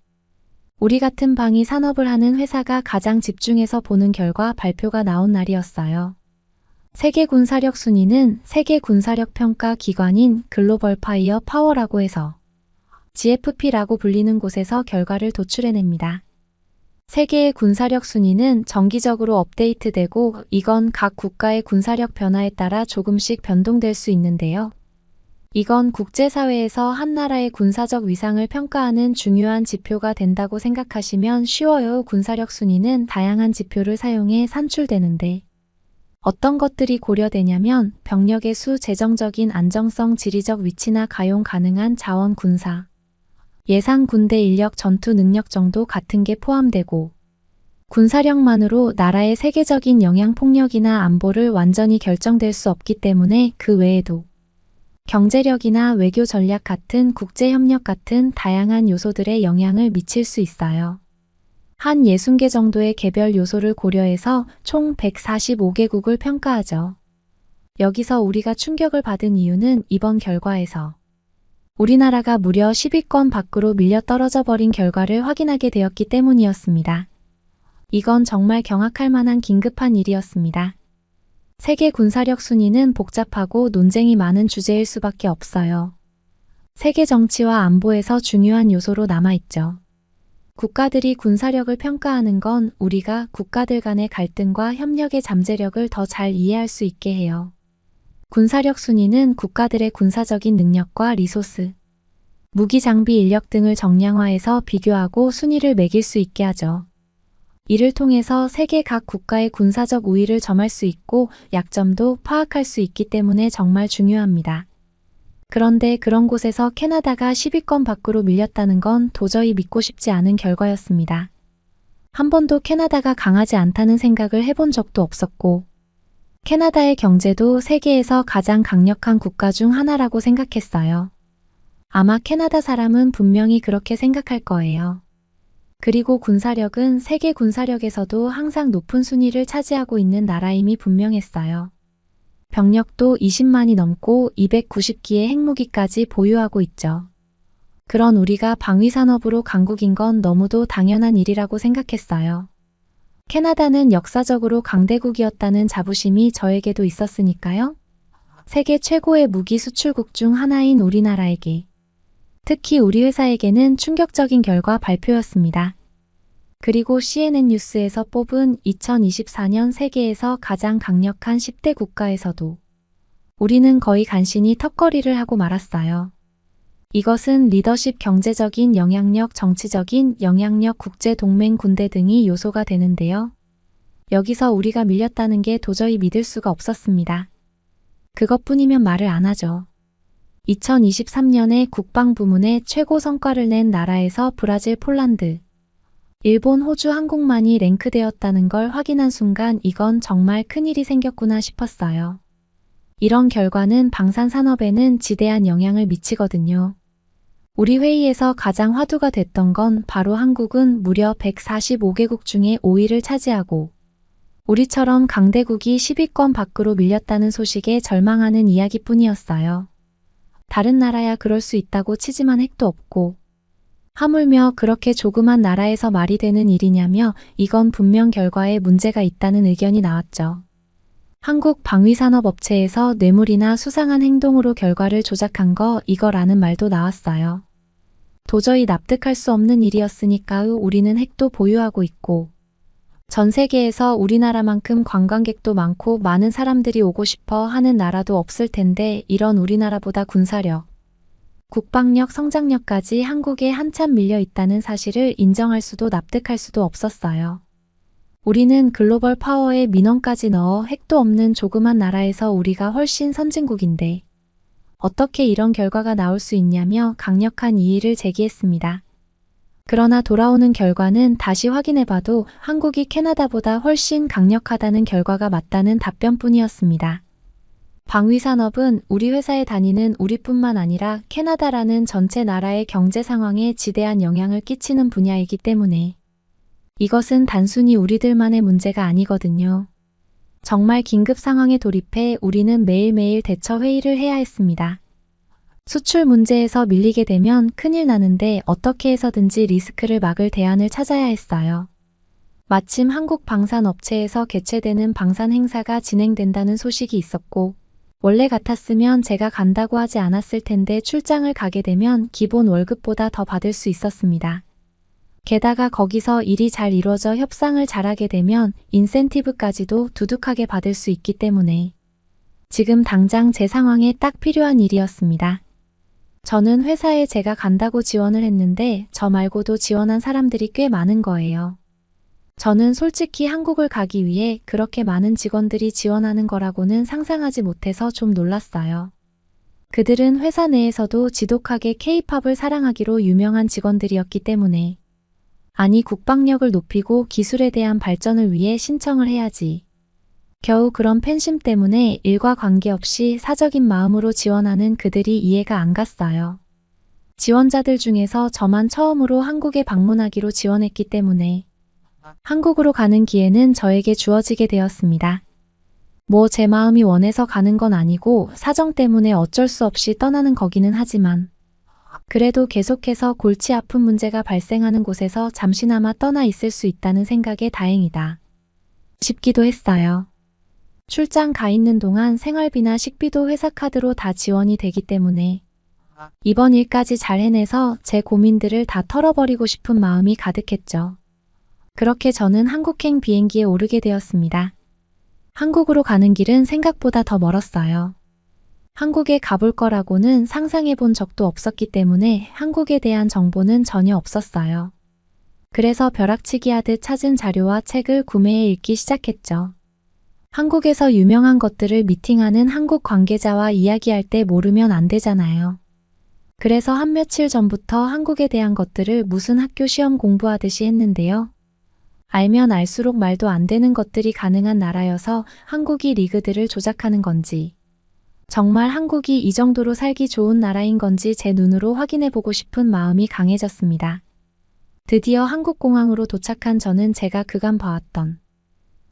우리 같은 방위 산업을 하는 회사가 가장 집중해서 보는 결과 발표가 나온 날이었어요. 세계 군사력 순위는 세계 군사력 평가 기관인 글로벌 파이어 파워라고 해서 GFP라고 불리는 곳에서 결과를 도출해냅니다. 세계의 군사력 순위는 정기적으로 업데이트되고 이건 각 국가의 군사력 변화에 따라 조금씩 변동될 수 있는데요. 이건 국제사회에서 한 나라의 군사적 위상을 평가하는 중요한 지표가 된다고 생각하시면 쉬워요. 군사력 순위는 다양한 지표를 사용해 산출되는데 어떤 것들이 고려되냐면 병력의 수, 재정적인 안정성, 지리적 위치나 가용 가능한 자원 군사, 예상 군대 인력, 전투 능력 정도 같은 게 포함되고 군사력만으로 나라의 세계적인 영향 폭력이나 안보를 완전히 결정될 수 없기 때문에 그 외에도 경제력이나 외교 전략 같은 국제협력 같은 다양한 요소들에 영향을 미칠 수 있어요. 한 60개 정도의 개별 요소를 고려해서 총 145개국을 평가하죠. 여기서 우리가 충격을 받은 이유는 이번 결과에서 우리나라가 무려 10위권 밖으로 밀려 떨어져 버린 결과를 확인하게 되었기 때문이었습니다. 이건 정말 경악할 만한 긴급한 일이었습니다. 세계 군사력 순위는 복잡하고 논쟁이 많은 주제일 수밖에 없어요. 세계 정치와 안보에서 중요한 요소로 남아있죠. 국가들이 군사력을 평가하는 건 우리가 국가들 간의 갈등과 협력의 잠재력을 더 잘 이해할 수 있게 해요. 군사력 순위는 국가들의 군사적인 능력과 리소스, 무기 장비 인력 등을 정량화해서 비교하고 순위를 매길 수 있게 하죠. 이를 통해서 세계 각 국가의 군사적 우위를 점할 수 있고 약점도 파악할 수 있기 때문에 정말 중요합니다. 그런데 그런 곳에서 캐나다가 10위권 밖으로 밀렸다는 건 도저히 믿고 싶지 않은 결과였습니다. 한 번도 캐나다가 강하지 않다는 생각을 해본 적도 없었고, 캐나다의 경제도 세계에서 가장 강력한 국가 중 하나라고 생각했어요. 아마 캐나다 사람은 분명히 그렇게 생각할 거예요. 그리고 군사력은 세계 군사력에서도 항상 높은 순위를 차지하고 있는 나라임이 분명했어요. 병력도 20만이 넘고 290기의 핵무기까지 보유하고 있죠. 그런 우리가 방위산업으로 강국인 건 너무도 당연한 일이라고 생각했어요. 캐나다는 역사적으로 강대국이었다는 자부심이 저에게도 있었으니까요. 세계 최고의 무기 수출국 중 하나인 우리나라에게, 특히 우리 회사에게는 충격적인 결과 발표였습니다. 그리고 CNN 뉴스에서 뽑은 2024년 세계에서 가장 강력한 10대 국가에서도 우리는 거의 간신히 턱걸이를 하고 말았어요. 이것은 리더십, 경제적인 영향력, 정치적인 영향력, 국제동맹, 군대 등이 요소가 되는데요. 여기서 우리가 밀렸다는 게 도저히 믿을 수가 없었습니다. 그것뿐이면 말을 안 하죠. 2023년에 국방부문에 최고 성과를 낸 나라에서 브라질, 폴란드, 일본, 호주, 한국만이 랭크되었다는 걸 확인한 순간 이건 정말 큰일이 생겼구나 싶었어요. 이런 결과는 방산산업에는 지대한 영향을 미치거든요. 우리 회의에서 가장 화두가 됐던 건 바로 한국은 무려 145개국 중에 5위를 차지하고 우리처럼 강대국이 10위권 밖으로 밀렸다는 소식에 절망하는 이야기뿐이었어요. 다른 나라야 그럴 수 있다고 치지만 핵도 없고 하물며 그렇게 조그만 나라에서 말이 되는 일이냐며 이건 분명 결과에 문제가 있다는 의견이 나왔죠. 한국 방위산업업체에서 뇌물이나 수상한 행동으로 결과를 조작한 거 이거라는 말도 나왔어요. 도저히 납득할 수 없는 일이었으니까요. 우리는 핵도 보유하고 있고 전 세계에서 우리나라만큼 관광객도 많고 많은 사람들이 오고 싶어 하는 나라도 없을 텐데 이런 우리나라보다 군사력, 국방력, 성장력까지 한국에 한참 밀려 있다는 사실을 인정할 수도 납득할 수도 없었어요. 우리는 글로벌 파워에 민원까지 넣어 핵도 없는 조그만 나라에서 우리가 훨씬 선진국인데 어떻게 이런 결과가 나올 수 있냐며 강력한 이의를 제기했습니다. 그러나 돌아오는 결과는 다시 확인해봐도 한국이 캐나다보다 훨씬 강력하다는 결과가 맞다는 답변뿐이었습니다. 방위산업은 우리 회사에 다니는 우리뿐만 아니라 캐나다라는 전체 나라의 경제 상황에 지대한 영향을 끼치는 분야이기 때문에 이것은 단순히 우리들만의 문제가 아니거든요. 정말 긴급 상황에 돌입해 우리는 매일매일 대처 회의를 해야 했습니다. 수출 문제에서 밀리게 되면 큰일 나는데 어떻게 해서든지 리스크를 막을 대안을 찾아야 했어요. 마침 한국 방산업체에서 개최되는 방산 행사가 진행된다는 소식이 있었고 원래 같았으면 제가 간다고 하지 않았을 텐데 출장을 가게 되면 기본 월급보다 더 받을 수 있었습니다. 게다가 거기서 일이 잘 이루어져 협상을 잘하게 되면 인센티브까지도 두둑하게 받을 수 있기 때문에 지금 당장 제 상황에 딱 필요한 일이었습니다. 저는 회사에 제가 간다고 지원을 했는데 저 말고도 지원한 사람들이 꽤 많은 거예요. 저는 솔직히 한국을 가기 위해 그렇게 많은 직원들이 지원하는 거라고는 상상하지 못해서 좀 놀랐어요. 그들은 회사 내에서도 지독하게 K-팝을 사랑하기로 유명한 직원들이었기 때문에 아니 국방력을 높이고 기술에 대한 발전을 위해 신청을 해야지. 겨우 그런 팬심 때문에 일과 관계없이 사적인 마음으로 지원하는 그들이 이해가 안 갔어요. 지원자들 중에서 저만 처음으로 한국에 방문하기로 지원했기 때문에 한국으로 가는 기회는 저에게 주어지게 되었습니다. 뭐 제 마음이 원해서 가는 건 아니고 사정 때문에 어쩔 수 없이 떠나는 거기는 하지만 그래도 계속해서 골치 아픈 문제가 발생하는 곳에서 잠시나마 떠나 있을 수 있다는 생각에 다행이다 싶기도 했어요. 출장 가 있는 동안 생활비나 식비도 회사 카드로 다 지원이 되기 때문에 이번 일까지 잘 해내서 제 고민들을 다 털어버리고 싶은 마음이 가득했죠. 그렇게 저는 한국행 비행기에 오르게 되었습니다. 한국으로 가는 길은 생각보다 더 멀었어요. 한국에 가볼 거라고는 상상해 본 적도 없었기 때문에 한국에 대한 정보는 전혀 없었어요. 그래서 벼락치기 하듯 찾은 자료와 책을 구매해 읽기 시작했죠. 한국에서 유명한 것들을 미팅하는 한국 관계자와 이야기할 때 모르면 안 되잖아요. 그래서 한 며칠 전부터 한국에 대한 것들을 무슨 학교 시험 공부하듯이 했는데요. 알면 알수록 말도 안 되는 것들이 가능한 나라여서 한국이 리그들을 조작하는 건지, 정말 한국이 이 정도로 살기 좋은 나라인 건지 제 눈으로 확인해 보고 싶은 마음이 강해졌습니다. 드디어 한국공항으로 도착한 저는 제가 그간 봐왔던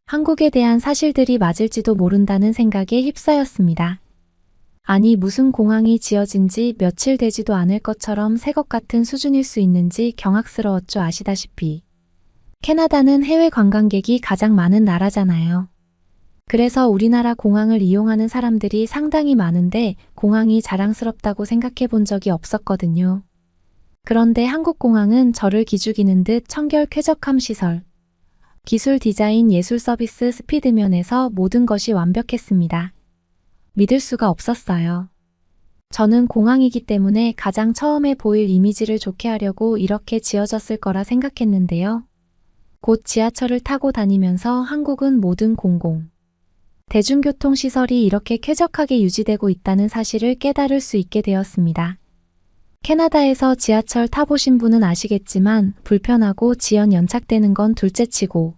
한국에 대한 사실들이 맞을지도 모른다는 생각에 휩싸였습니다. 아니 무슨 공항이 지어진 지 며칠 되지도 않을 것처럼 새 것 같은 수준일 수 있는지 경악스러웠죠. 아시다시피 캐나다는 해외 관광객이 가장 많은 나라잖아요. 그래서 우리나라 공항을 이용하는 사람들이 상당히 많은데 공항이 자랑스럽다고 생각해 본 적이 없었거든요. 그런데 한국공항은 저를 기죽이는 듯 청결 쾌적함 시설, 기술 디자인 예술 서비스 스피드면에서 모든 것이 완벽했습니다. 믿을 수가 없었어요. 저는 공항이기 때문에 가장 처음에 보일 이미지를 좋게 하려고 이렇게 지어졌을 거라 생각했는데요. 곧 지하철을 타고 다니면서 한국은 모든 대중교통시설이 이렇게 쾌적하게 유지되고 있다는 사실을 깨달을 수 있게 되었습니다. 캐나다에서 지하철 타보신 분은 아시겠지만 불편하고 지연 연착되는 건 둘째치고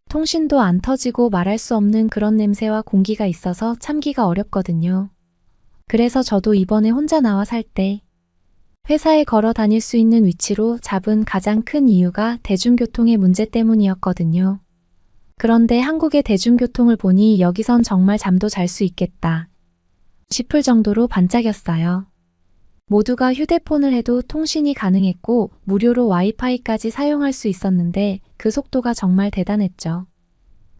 통신도 안 터지고 말할 수 없는 그런 냄새와 공기가 있어서 참기가 어렵거든요. 그래서 저도 이번에 혼자 나와 살 때 회사에 걸어 다닐 수 있는 위치로 잡은 가장 큰 이유가 대중교통의 문제 때문이었거든요. 그런데 한국의 대중교통을 보니 여기선 정말 잠도 잘 수 있겠다 싶을 정도로 반짝였어요. 모두가 휴대폰을 해도 통신이 가능했고 무료로 와이파이까지 사용할 수 있었는데 그 속도가 정말 대단했죠.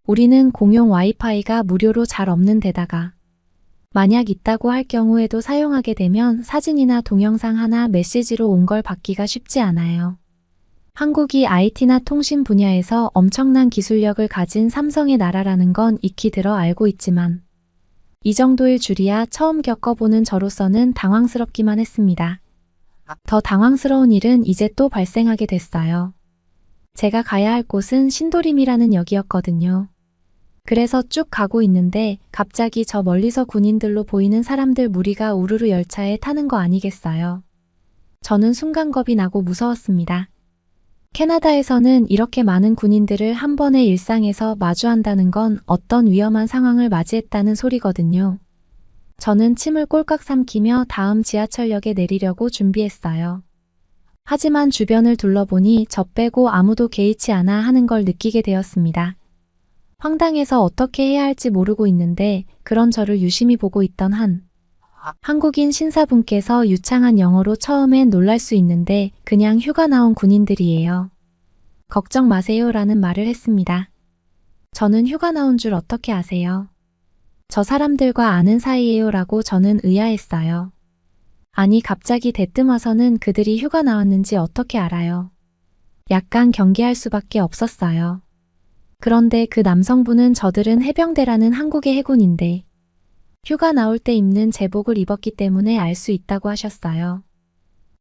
우리는 공용 와이파이가 무료로 잘 없는 데다가 만약 있다고 할 경우에도 사용하게 되면 사진이나 동영상 하나 메시지로 온 걸 받기가 쉽지 않아요. 한국이 IT나 통신 분야에서 엄청난 기술력을 가진 삼성의 나라라는 건 익히 들어 알고 있지만 이 정도일 줄이야 처음 겪어보는 저로서는 당황스럽기만 했습니다. 더 당황스러운 일은 이제 또 발생하게 됐어요. 제가 가야 할 곳은 신도림이라는 역이었거든요. 그래서 쭉 가고 있는데 갑자기 저 멀리서 군인들로 보이는 사람들 무리가 우르르 열차에 타는 거 아니겠어요? 저는 순간 겁이 나고 무서웠습니다. 캐나다에서는 이렇게 많은 군인들을 한 번에 일상에서 마주한다는 건 어떤 위험한 상황을 맞이했다는 소리거든요. 저는 침을 꼴깍 삼키며 다음 지하철역에 내리려고 준비했어요. 하지만 주변을 둘러보니 저 빼고 아무도 개의치 않아 하는 걸 느끼게 되었습니다. 황당해서 어떻게 해야 할지 모르고 있는데 그런 저를 유심히 보고 있던 한국인 신사분께서 유창한 영어로 처음엔 놀랄 수 있는데 그냥 휴가 나온 군인들이에요. 걱정 마세요 라는 말을 했습니다. 저는 휴가 나온 줄 어떻게 아세요? 저 사람들과 아는 사이예요 라고 저는 의아했어요. 아니 갑자기 대뜸 와서는 그들이 휴가 나왔는지 어떻게 알아요? 약간 경계할 수밖에 없었어요. 그런데 그 남성분은 저들은 해병대라는 한국의 해군인데 휴가 나올 때 입는 제복을 입었기 때문에 알 수 있다고 하셨어요.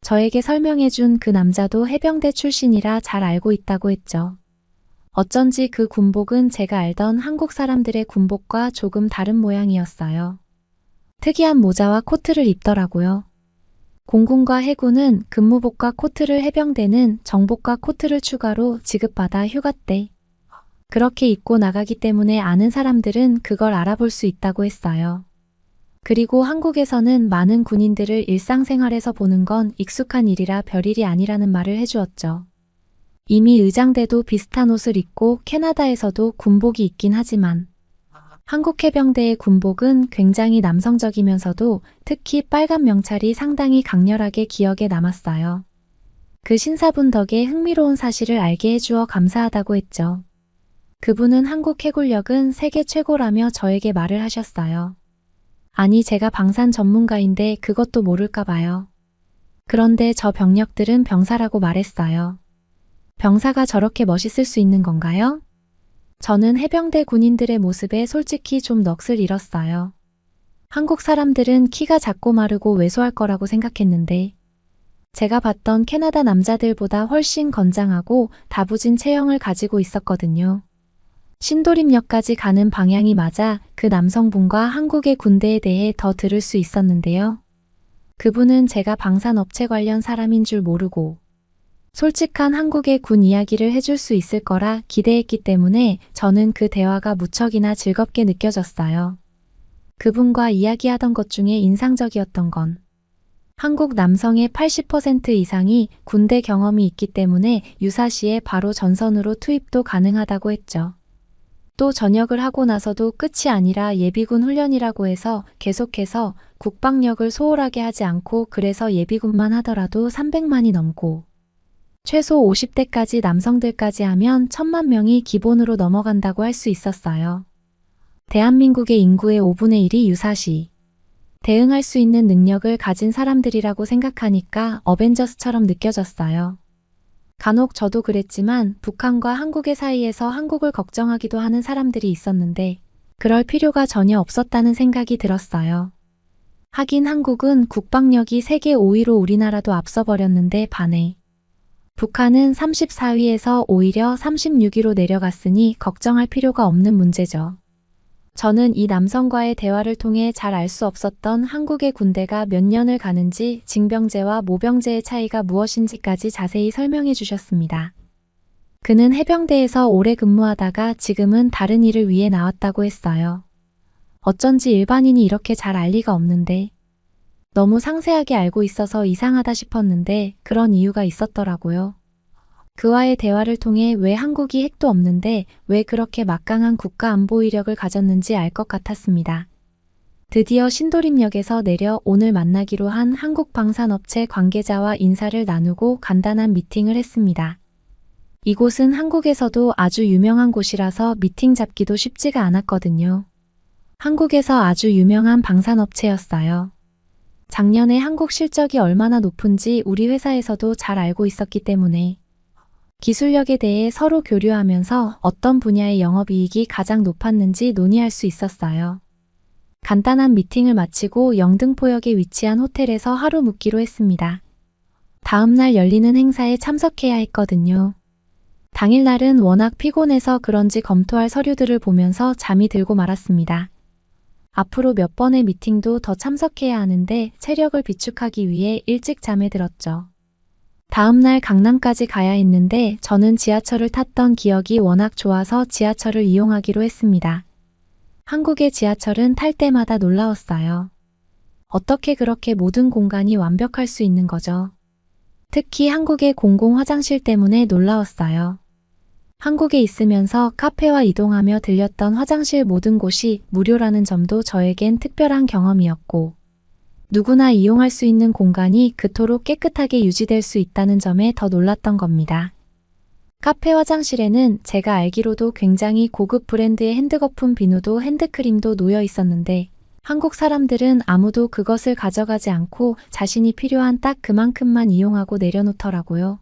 저에게 설명해준 그 남자도 해병대 출신이라 잘 알고 있다고 했죠. 어쩐지 그 군복은 제가 알던 한국 사람들의 군복과 조금 다른 모양이었어요. 특이한 모자와 코트를 입더라고요. 공군과 해군은 근무복과 코트를, 해병대는 정복과 코트를 추가로 지급받아 휴가 때 그렇게 입고 나가기 때문에 아는 사람들은 그걸 알아볼 수 있다고 했어요. 그리고 한국에서는 많은 군인들을 일상생활에서 보는 건 익숙한 일이라 별일이 아니라는 말을 해주었죠. 이미 의장대도 비슷한 옷을 입고 캐나다에서도 군복이 있긴 하지만 한국 해병대의 군복은 굉장히 남성적이면서도 특히 빨간 명찰이 상당히 강렬하게 기억에 남았어요. 그 신사분 덕에 흥미로운 사실을 알게 해주어 감사하다고 했죠. 그분은 한국 해군력은 세계 최고라며 저에게 말을 하셨어요. 아니 제가 방산 전문가인데 그것도 모를까 봐요. 그런데 저 병력들은 병사라고 말했어요. 병사가 저렇게 멋있을 수 있는 건가요? 저는 해병대 군인들의 모습에 솔직히 좀 넋을 잃었어요. 한국 사람들은 키가 작고 마르고 왜소할 거라고 생각했는데 제가 봤던 캐나다 남자들보다 훨씬 건장하고 다부진 체형을 가지고 있었거든요. 신도림역까지 가는 방향이 맞아 그 남성분과 한국의 군대에 대해 더 들을 수 있었는데요. 그분은 제가 방산업체 관련 사람인 줄 모르고 솔직한 한국의 군 이야기를 해줄 수 있을 거라 기대했기 때문에 저는 그 대화가 무척이나 즐겁게 느껴졌어요. 그분과 이야기하던 것 중에 인상적이었던 건 한국 남성의 80% 이상이 군대 경험이 있기 때문에 유사시에 바로 전선으로 투입도 가능하다고 했죠. 또 전역을 하고 나서도 끝이 아니라 예비군 훈련이라고 해서 계속해서 국방력을 소홀하게 하지 않고 그래서 예비군만 하더라도 300만이 넘고 최소 50대까지 남성들까지 하면 1000만 명이 기본으로 넘어간다고 할 수 있었어요. 대한민국의 인구의 5분의 1이 유사시 대응할 수 있는 능력을 가진 사람들이라고 생각하니까 어벤져스처럼 느껴졌어요. 간혹 저도 그랬지만 북한과 한국의 사이에서 한국을 걱정하기도 하는 사람들이 있었는데 그럴 필요가 전혀 없었다는 생각이 들었어요. 하긴 한국은 국방력이 세계 5위로 우리나라도 앞서버렸는데 반해 북한은 34위에서 오히려 36위로 내려갔으니 걱정할 필요가 없는 문제죠. 저는 이 남성과의 대화를 통해 잘 알 수 없었던 한국의 군대가 몇 년을 가는지 징병제와 모병제의 차이가 무엇인지까지 자세히 설명해 주셨습니다. 그는 해병대에서 오래 근무하다가 지금은 다른 일을 위해 나왔다고 했어요. 어쩐지 일반인이 이렇게 잘 알 리가 없는데 너무 상세하게 알고 있어서 이상하다 싶었는데 그런 이유가 있었더라고요. 그와의 대화를 통해 왜 한국이 핵도 없는데 왜 그렇게 막강한 국가 안보 위력을 가졌는지 알 것 같았습니다. 드디어 신도림역에서 내려 오늘 만나기로 한 한국방산업체 관계자와 인사를 나누고 간단한 미팅을 했습니다. 이곳은 한국에서도 아주 유명한 곳이라서 미팅 잡기도 쉽지가 않았거든요. 한국에서 아주 유명한 방산업체였어요. 작년에 한국 실적이 얼마나 높은지 우리 회사에서도 잘 알고 있었기 때문에 기술력에 대해 서로 교류하면서 어떤 분야의 영업이익이 가장 높았는지 논의할 수 있었어요. 간단한 미팅을 마치고 영등포역에 위치한 호텔에서 하루 묵기로 했습니다. 다음 날 열리는 행사에 참석해야 했거든요. 당일날은 워낙 피곤해서 그런지 검토할 서류들을 보면서 잠이 들고 말았습니다. 앞으로 몇 번의 미팅도 더 참석해야 하는데 체력을 비축하기 위해 일찍 잠에 들었죠. 다음 날 강남까지 가야 했는데 저는 지하철을 탔던 기억이 워낙 좋아서 지하철을 이용하기로 했습니다. 한국의 지하철은 탈 때마다 놀라웠어요. 어떻게 그렇게 모든 공간이 완벽할 수 있는 거죠? 특히 한국의 공공 화장실 때문에 놀라웠어요. 한국에 있으면서 카페와 이동하며 들렸던 화장실 모든 곳이 무료라는 점도 저에겐 특별한 경험이었고 누구나 이용할 수 있는 공간이 그토록 깨끗하게 유지될 수 있다는 점에 더 놀랐던 겁니다. 카페 화장실에는 제가 알기로도 굉장히 고급 브랜드의 핸드거품 비누도 핸드크림도 놓여 있었는데 한국 사람들은 아무도 그것을 가져가지 않고 자신이 필요한 딱 그만큼만 이용하고 내려놓더라고요.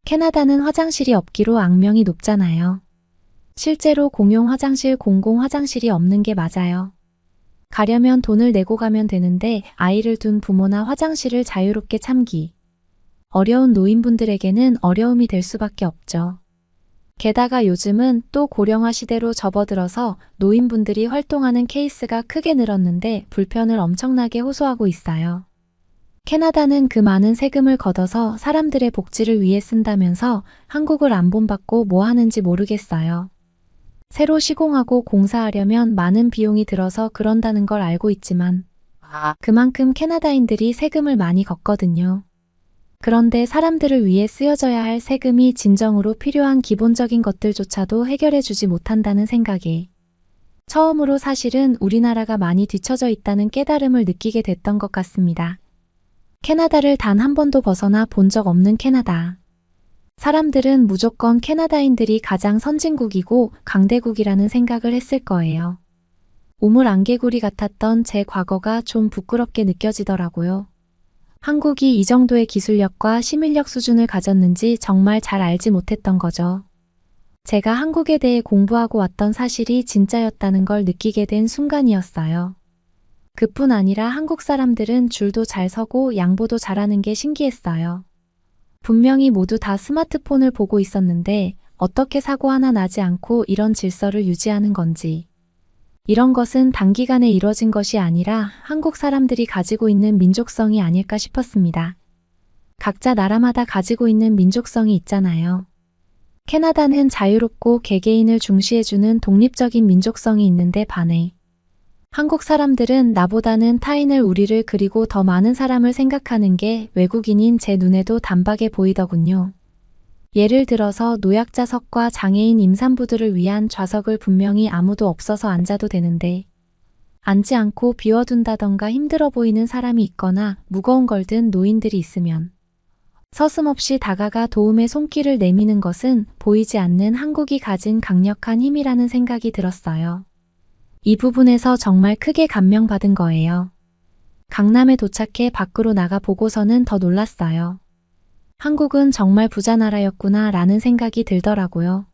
캐나다는 화장실이 없기로 악명이 높잖아요. 실제로 공용 화장실, 공공 화장실이 없는 게 맞아요. 가려면 돈을 내고 가면 되는데 아이를 둔 부모나 화장실을 자유롭게 참기. 어려운 노인분들에게는 어려움이 될 수밖에 없죠. 게다가 요즘은 또 고령화 시대로 접어들어서 노인분들이 활동하는 케이스가 크게 늘었는데 불편을 엄청나게 호소하고 있어요. 캐나다는 그 많은 세금을 걷어서 사람들의 복지를 위해 쓴다면서 한국을 안 본받고 뭐 하는지 모르겠어요. 새로 시공하고 공사하려면 많은 비용이 들어서 그런다는 걸 알고 있지만 그만큼 캐나다인들이 세금을 많이 걷거든요. 그런데 사람들을 위해 쓰여져야 할 세금이 진정으로 필요한 기본적인 것들조차도 해결해주지 못한다는 생각에 처음으로 사실은 우리나라가 많이 뒤처져 있다는 깨달음을 느끼게 됐던 것 같습니다. 캐나다를 단 한 번도 벗어나 본 적 없는 캐나다. 사람들은 무조건 캐나다인들이 가장 선진국이고 강대국이라는 생각을 했을 거예요. 우물 안개구리 같았던 제 과거가 좀 부끄럽게 느껴지더라고요. 한국이 이 정도의 기술력과 시민력 수준을 가졌는지 정말 잘 알지 못했던 거죠. 제가 한국에 대해 공부하고 왔던 사실이 진짜였다는 걸 느끼게 된 순간이었어요. 그뿐 아니라 한국 사람들은 줄도 잘 서고 양보도 잘하는 게 신기했어요. 분명히 모두 다 스마트폰을 보고 있었는데 어떻게 사고 하나 나지 않고 이런 질서를 유지하는 건지. 이런 것은 단기간에 이뤄진 것이 아니라 한국 사람들이 가지고 있는 민족성이 아닐까 싶었습니다. 각자 나라마다 가지고 있는 민족성이 있잖아요. 캐나다는 자유롭고 개개인을 중시해주는 독립적인 민족성이 있는데 반해 한국 사람들은 나보다는 타인을 우리를 그리고 더 많은 사람을 생각하는 게 외국인인 제 눈에도 단박에 보이더군요. 예를 들어서 노약자석과 장애인 임산부들을 위한 좌석을 분명히 아무도 없어서 앉아도 되는데 앉지 않고 비워둔다던가 힘들어 보이는 사람이 있거나 무거운 걸 든 노인들이 있으면 서슴없이 다가가 도움의 손길을 내미는 것은 보이지 않는 한국이 가진 강력한 힘이라는 생각이 들었어요. 이 부분에서 정말 크게 감명받은 거예요. 강남에 도착해 밖으로 나가 보고서는 더 놀랐어요. 한국은 정말 부자 나라였구나 라는 생각이 들더라고요.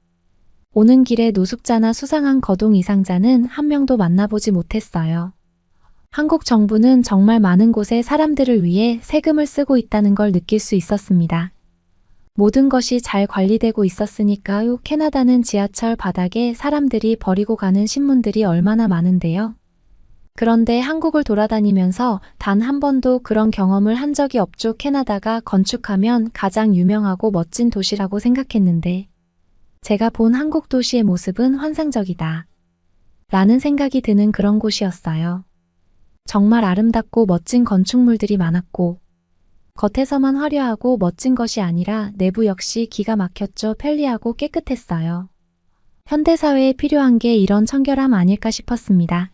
오는 길에 노숙자나 수상한 거동 이상자는 한 명도 만나보지 못했어요. 한국 정부는 정말 많은 곳에 사람들을 위해 세금을 쓰고 있다는 걸 느낄 수 있었습니다. 모든 것이 잘 관리되고 있었으니까요. 캐나다는 지하철 바닥에 사람들이 버리고 가는 신문들이 얼마나 많은데요. 그런데 한국을 돌아다니면서 단 한 번도 그런 경험을 한 적이 없죠. 캐나다가 건축하면 가장 유명하고 멋진 도시라고 생각했는데 제가 본 한국 도시의 모습은 환상적이다 라는 생각이 드는 그런 곳이었어요. 정말 아름답고 멋진 건축물들이 많았고 겉에서만 화려하고 멋진 것이 아니라 내부 역시 기가 막혔죠. 편리하고 깨끗했어요. 현대사회에 필요한 게 이런 청결함 아닐까 싶었습니다.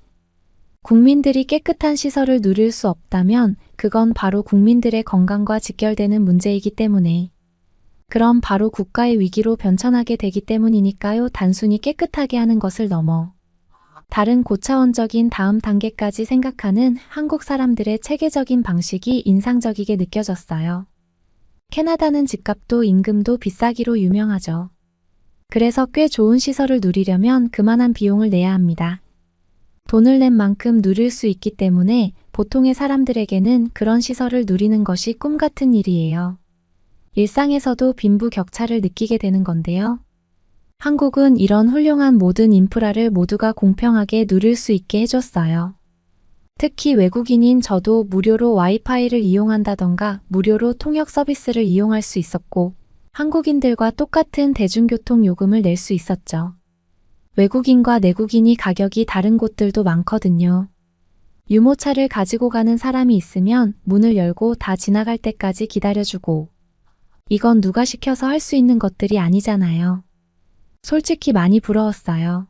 국민들이 깨끗한 시설을 누릴 수 없다면 그건 바로 국민들의 건강과 직결되는 문제이기 때문에 그럼 바로 국가의 위기로 변천하게 되기 때문이니까요. 단순히 깨끗하게 하는 것을 넘어 다른 고차원적인 다음 단계까지 생각하는 한국 사람들의 체계적인 방식이 인상적이게 느껴졌어요. 캐나다는 집값도 임금도 비싸기로 유명하죠. 그래서 꽤 좋은 시설을 누리려면 그만한 비용을 내야 합니다. 돈을 낸 만큼 누릴 수 있기 때문에 보통의 사람들에게는 그런 시설을 누리는 것이 꿈 같은 일이에요. 일상에서도 빈부격차를 느끼게 되는 건데요. 한국은 이런 훌륭한 모든 인프라를 모두가 공평하게 누릴 수 있게 해줬어요. 특히 외국인인 저도 무료로 와이파이를 이용한다던가 무료로 통역 서비스를 이용할 수 있었고 한국인들과 똑같은 대중교통 요금을 낼 수 있었죠. 외국인과 내국인이 가격이 다른 곳들도 많거든요. 유모차를 가지고 가는 사람이 있으면 문을 열고 다 지나갈 때까지 기다려주고 이건 누가 시켜서 할 수 있는 것들이 아니잖아요. 솔직히 많이 부러웠어요.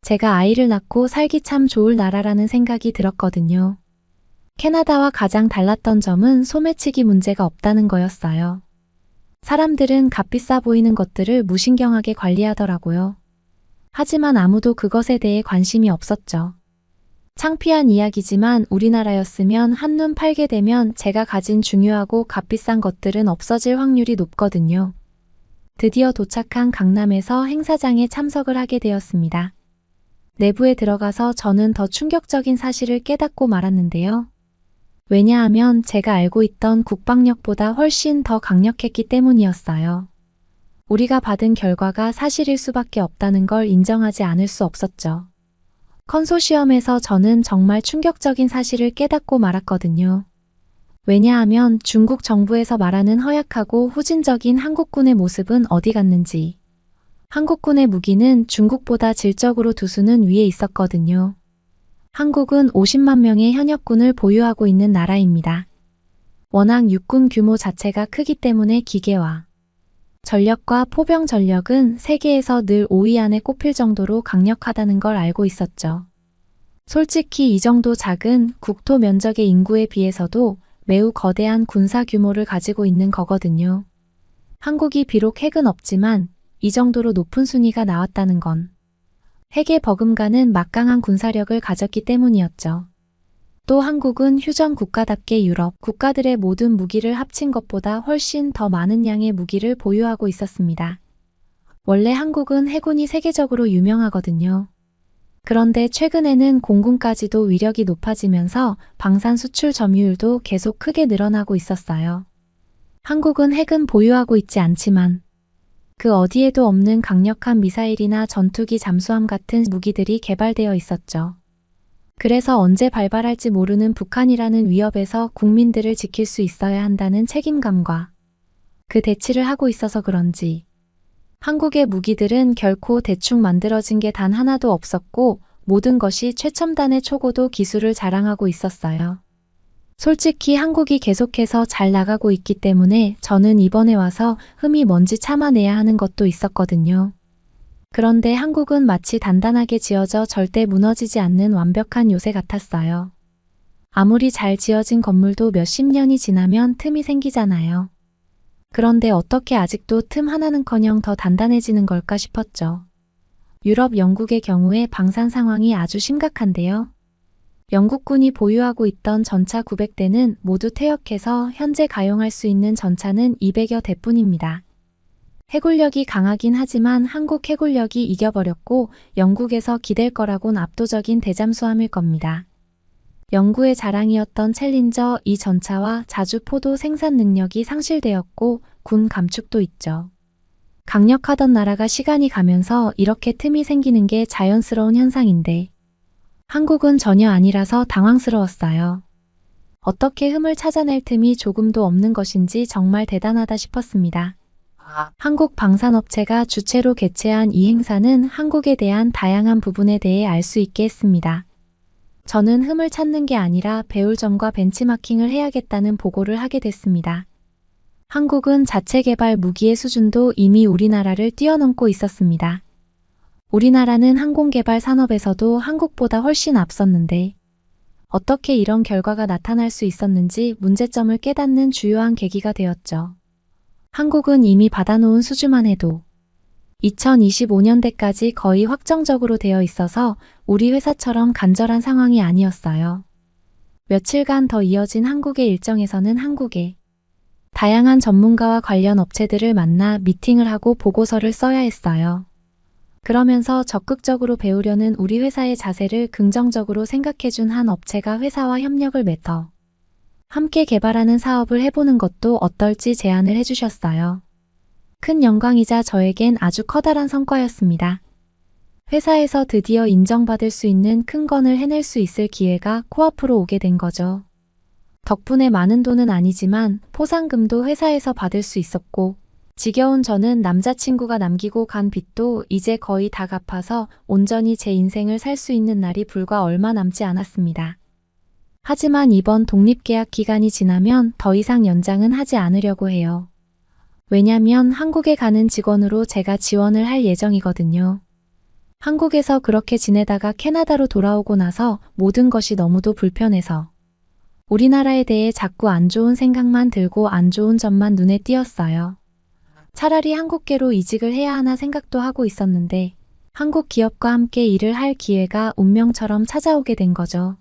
제가 아이를 낳고 살기 참 좋을 나라라는 생각이 들었거든요. 캐나다와 가장 달랐던 점은 소매치기 문제가 없다는 거였어요. 사람들은 값비싸 보이는 것들을 무신경하게 관리하더라고요. 하지만 아무도 그것에 대해 관심이 없었죠. 창피한 이야기지만 우리나라였으면 한눈 팔게 되면 제가 가진 중요하고 값비싼 것들은 없어질 확률이 높거든요. 드디어 도착한 강남에서 행사장에 참석을 하게 되었습니다. 내부에 들어가서 저는 더 충격적인 사실을 깨닫고 말았는데요. 왜냐하면 제가 알고 있던 국방력보다 훨씬 더 강력했기 때문이었어요. 우리가 받은 결과가 사실일 수밖에 없다는 걸 인정하지 않을 수 없었죠. 컨소시엄에서 저는 정말 충격적인 사실을 깨닫고 말았거든요. 왜냐하면 중국 정부에서 말하는 허약하고 후진적인 한국군의 모습은 어디 갔는지, 한국군의 무기는 중국보다 질적으로 두 수는 위에 있었거든요. 한국은 50만 명의 현역군을 보유하고 있는 나라입니다. 워낙 육군 규모 자체가 크기 때문에 기계와 전력과 포병 전력은 세계에서 늘 5위 안에 꼽힐 정도로 강력하다는 걸 알고 있었죠. 솔직히 이 정도 작은 국토 면적의 인구에 비해서도 매우 거대한 군사 규모를 가지고 있는 거거든요. 한국이 비록 핵은 없지만 이 정도로 높은 순위가 나왔다는 건 핵에 버금가는 막강한 군사력을 가졌기 때문이었죠. 또 한국은 휴전 국가답게 유럽 국가들의 모든 무기를 합친 것보다 훨씬 더 많은 양의 무기를 보유하고 있었습니다. 원래 한국은 해군이 세계적으로 유명하거든요. 그런데 최근에는 공군까지도 위력이 높아지면서 방산 수출 점유율도 계속 크게 늘어나고 있었어요. 한국은 핵은 보유하고 있지 않지만 그 어디에도 없는 강력한 미사일이나 전투기 잠수함 같은 무기들이 개발되어 있었죠. 그래서 언제 발발할지 모르는 북한이라는 위협에서 국민들을 지킬 수 있어야 한다는 책임감과 그 대치를 하고 있어서 그런지 한국의 무기들은 결코 대충 만들어진 게 단 하나도 없었고 모든 것이 최첨단의 초고도 기술을 자랑하고 있었어요. 솔직히 한국이 계속해서 잘 나가고 있기 때문에 저는 이번에 와서 흠이 뭔지 참아내야 하는 것도 있었거든요. 그런데 한국은 마치 단단하게 지어져 절대 무너지지 않는 완벽한 요새 같았어요. 아무리 잘 지어진 건물도 몇십 년이 지나면 틈이 생기잖아요. 그런데 어떻게 아직도 틈 하나는커녕 더 단단해지는 걸까 싶었죠. 유럽, 영국의 경우에 방산 상황이 아주 심각한데요. 영국군이 보유하고 있던 전차 900대는 모두 퇴역해서 현재 가용할 수 있는 전차는 200여 대뿐입니다. 해군력이 강하긴 하지만 한국 해군력이 이겨버렸고 영국에서 기댈 거라곤 압도적인 대잠수함일 겁니다. 영구의 자랑이었던 챌린저 이 전차와 자주포도 생산 능력이 상실되었고 군 감축도 있죠. 강력하던 나라가 시간이 가면서 이렇게 틈이 생기는 게 자연스러운 현상인데 한국은 전혀 아니라서 당황스러웠어요. 어떻게 흠을 찾아낼 틈이 조금도 없는 것인지 정말 대단하다 싶었습니다. 한국 방산업체가 주체로 개최한 이 행사는 한국에 대한 다양한 부분에 대해 알 수 있게 했습니다. 저는 흠을 찾는 게 아니라 배울 점과 벤치마킹을 해야겠다는 보고를 하게 됐습니다. 한국은 자체 개발 무기의 수준도 이미 우리나라를 뛰어넘고 있었습니다. 우리나라는 항공개발 산업에서도 한국보다 훨씬 앞섰는데 어떻게 이런 결과가 나타날 수 있었는지 문제점을 깨닫는 주요한 계기가 되었죠. 한국은 이미 받아놓은 수주만 해도 2025년대까지 거의 확정적으로 되어 있어서 우리 회사처럼 간절한 상황이 아니었어요. 며칠간 더 이어진 한국의 일정에서는 한국의 다양한 전문가와 관련 업체들을 만나 미팅을 하고 보고서를 써야 했어요. 그러면서 적극적으로 배우려는 우리 회사의 자세를 긍정적으로 생각해준 한 업체가 회사와 협력을 맺어 함께 개발하는 사업을 해보는 것도 어떨지 제안을 해주셨어요. 큰 영광이자 저에겐 아주 커다란 성과였습니다. 회사에서 드디어 인정받을 수 있는 큰 건을 해낼 수 있을 기회가 코앞으로 오게 된 거죠. 덕분에 많은 돈은 아니지만 포상금도 회사에서 받을 수 있었고 지겨운 저는 남자친구가 남기고 간 빚도 이제 거의 다 갚아서 온전히 제 인생을 살 수 있는 날이 불과 얼마 남지 않았습니다. 하지만 이번 독립계약 기간이 지나면 더 이상 연장은 하지 않으려고 해요. 왜냐면 한국에 가는 직원으로 제가 지원을 할 예정이거든요. 한국에서 그렇게 지내다가 캐나다로 돌아오고 나서 모든 것이 너무도 불편해서 우리나라에 대해 자꾸 안 좋은 생각만 들고 안 좋은 점만 눈에 띄었어요. 차라리 한국계로 이직을 해야 하나 생각도 하고 있었는데 한국 기업과 함께 일을 할 기회가 운명처럼 찾아오게 된 거죠.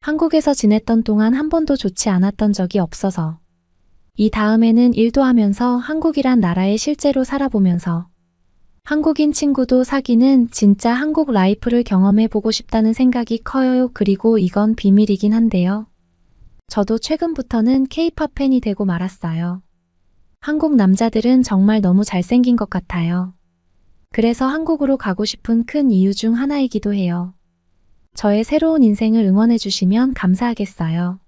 한국에서 지냈던 동안 한 번도 좋지 않았던 적이 없어서 이 다음에는 일도 하면서 한국이란 나라에 실제로 살아보면서 한국인 친구도 사귀는 진짜 한국 라이프를 경험해 보고 싶다는 생각이 커요. 그리고 이건 비밀이긴 한데요. 저도 최근부터는 K-팝 팬이 되고 말았어요. 한국 남자들은 정말 너무 잘생긴 것 같아요. 그래서 한국으로 가고 싶은 큰 이유 중 하나이기도 해요. 저의 새로운 인생을 응원해 주시면 감사하겠어요.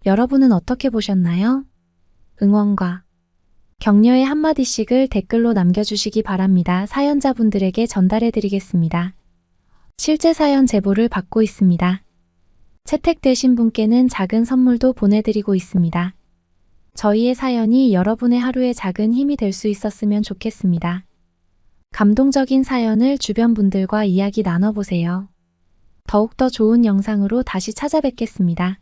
여러분은 어떻게 보셨나요? 응원과 격려의 한마디씩을 댓글로 남겨주시기 바랍니다. 사연자분들에게 전달해 드리겠습니다. 실제 사연 제보를 받고 있습니다. 채택되신 분께는 작은 선물도 보내드리고 있습니다. 저희의 사연이 여러분의 하루의 작은 힘이 될 수 있었으면 좋겠습니다. 감동적인 사연을 주변 분들과 이야기 나눠보세요. 더욱더 좋은 영상으로 다시 찾아뵙겠습니다.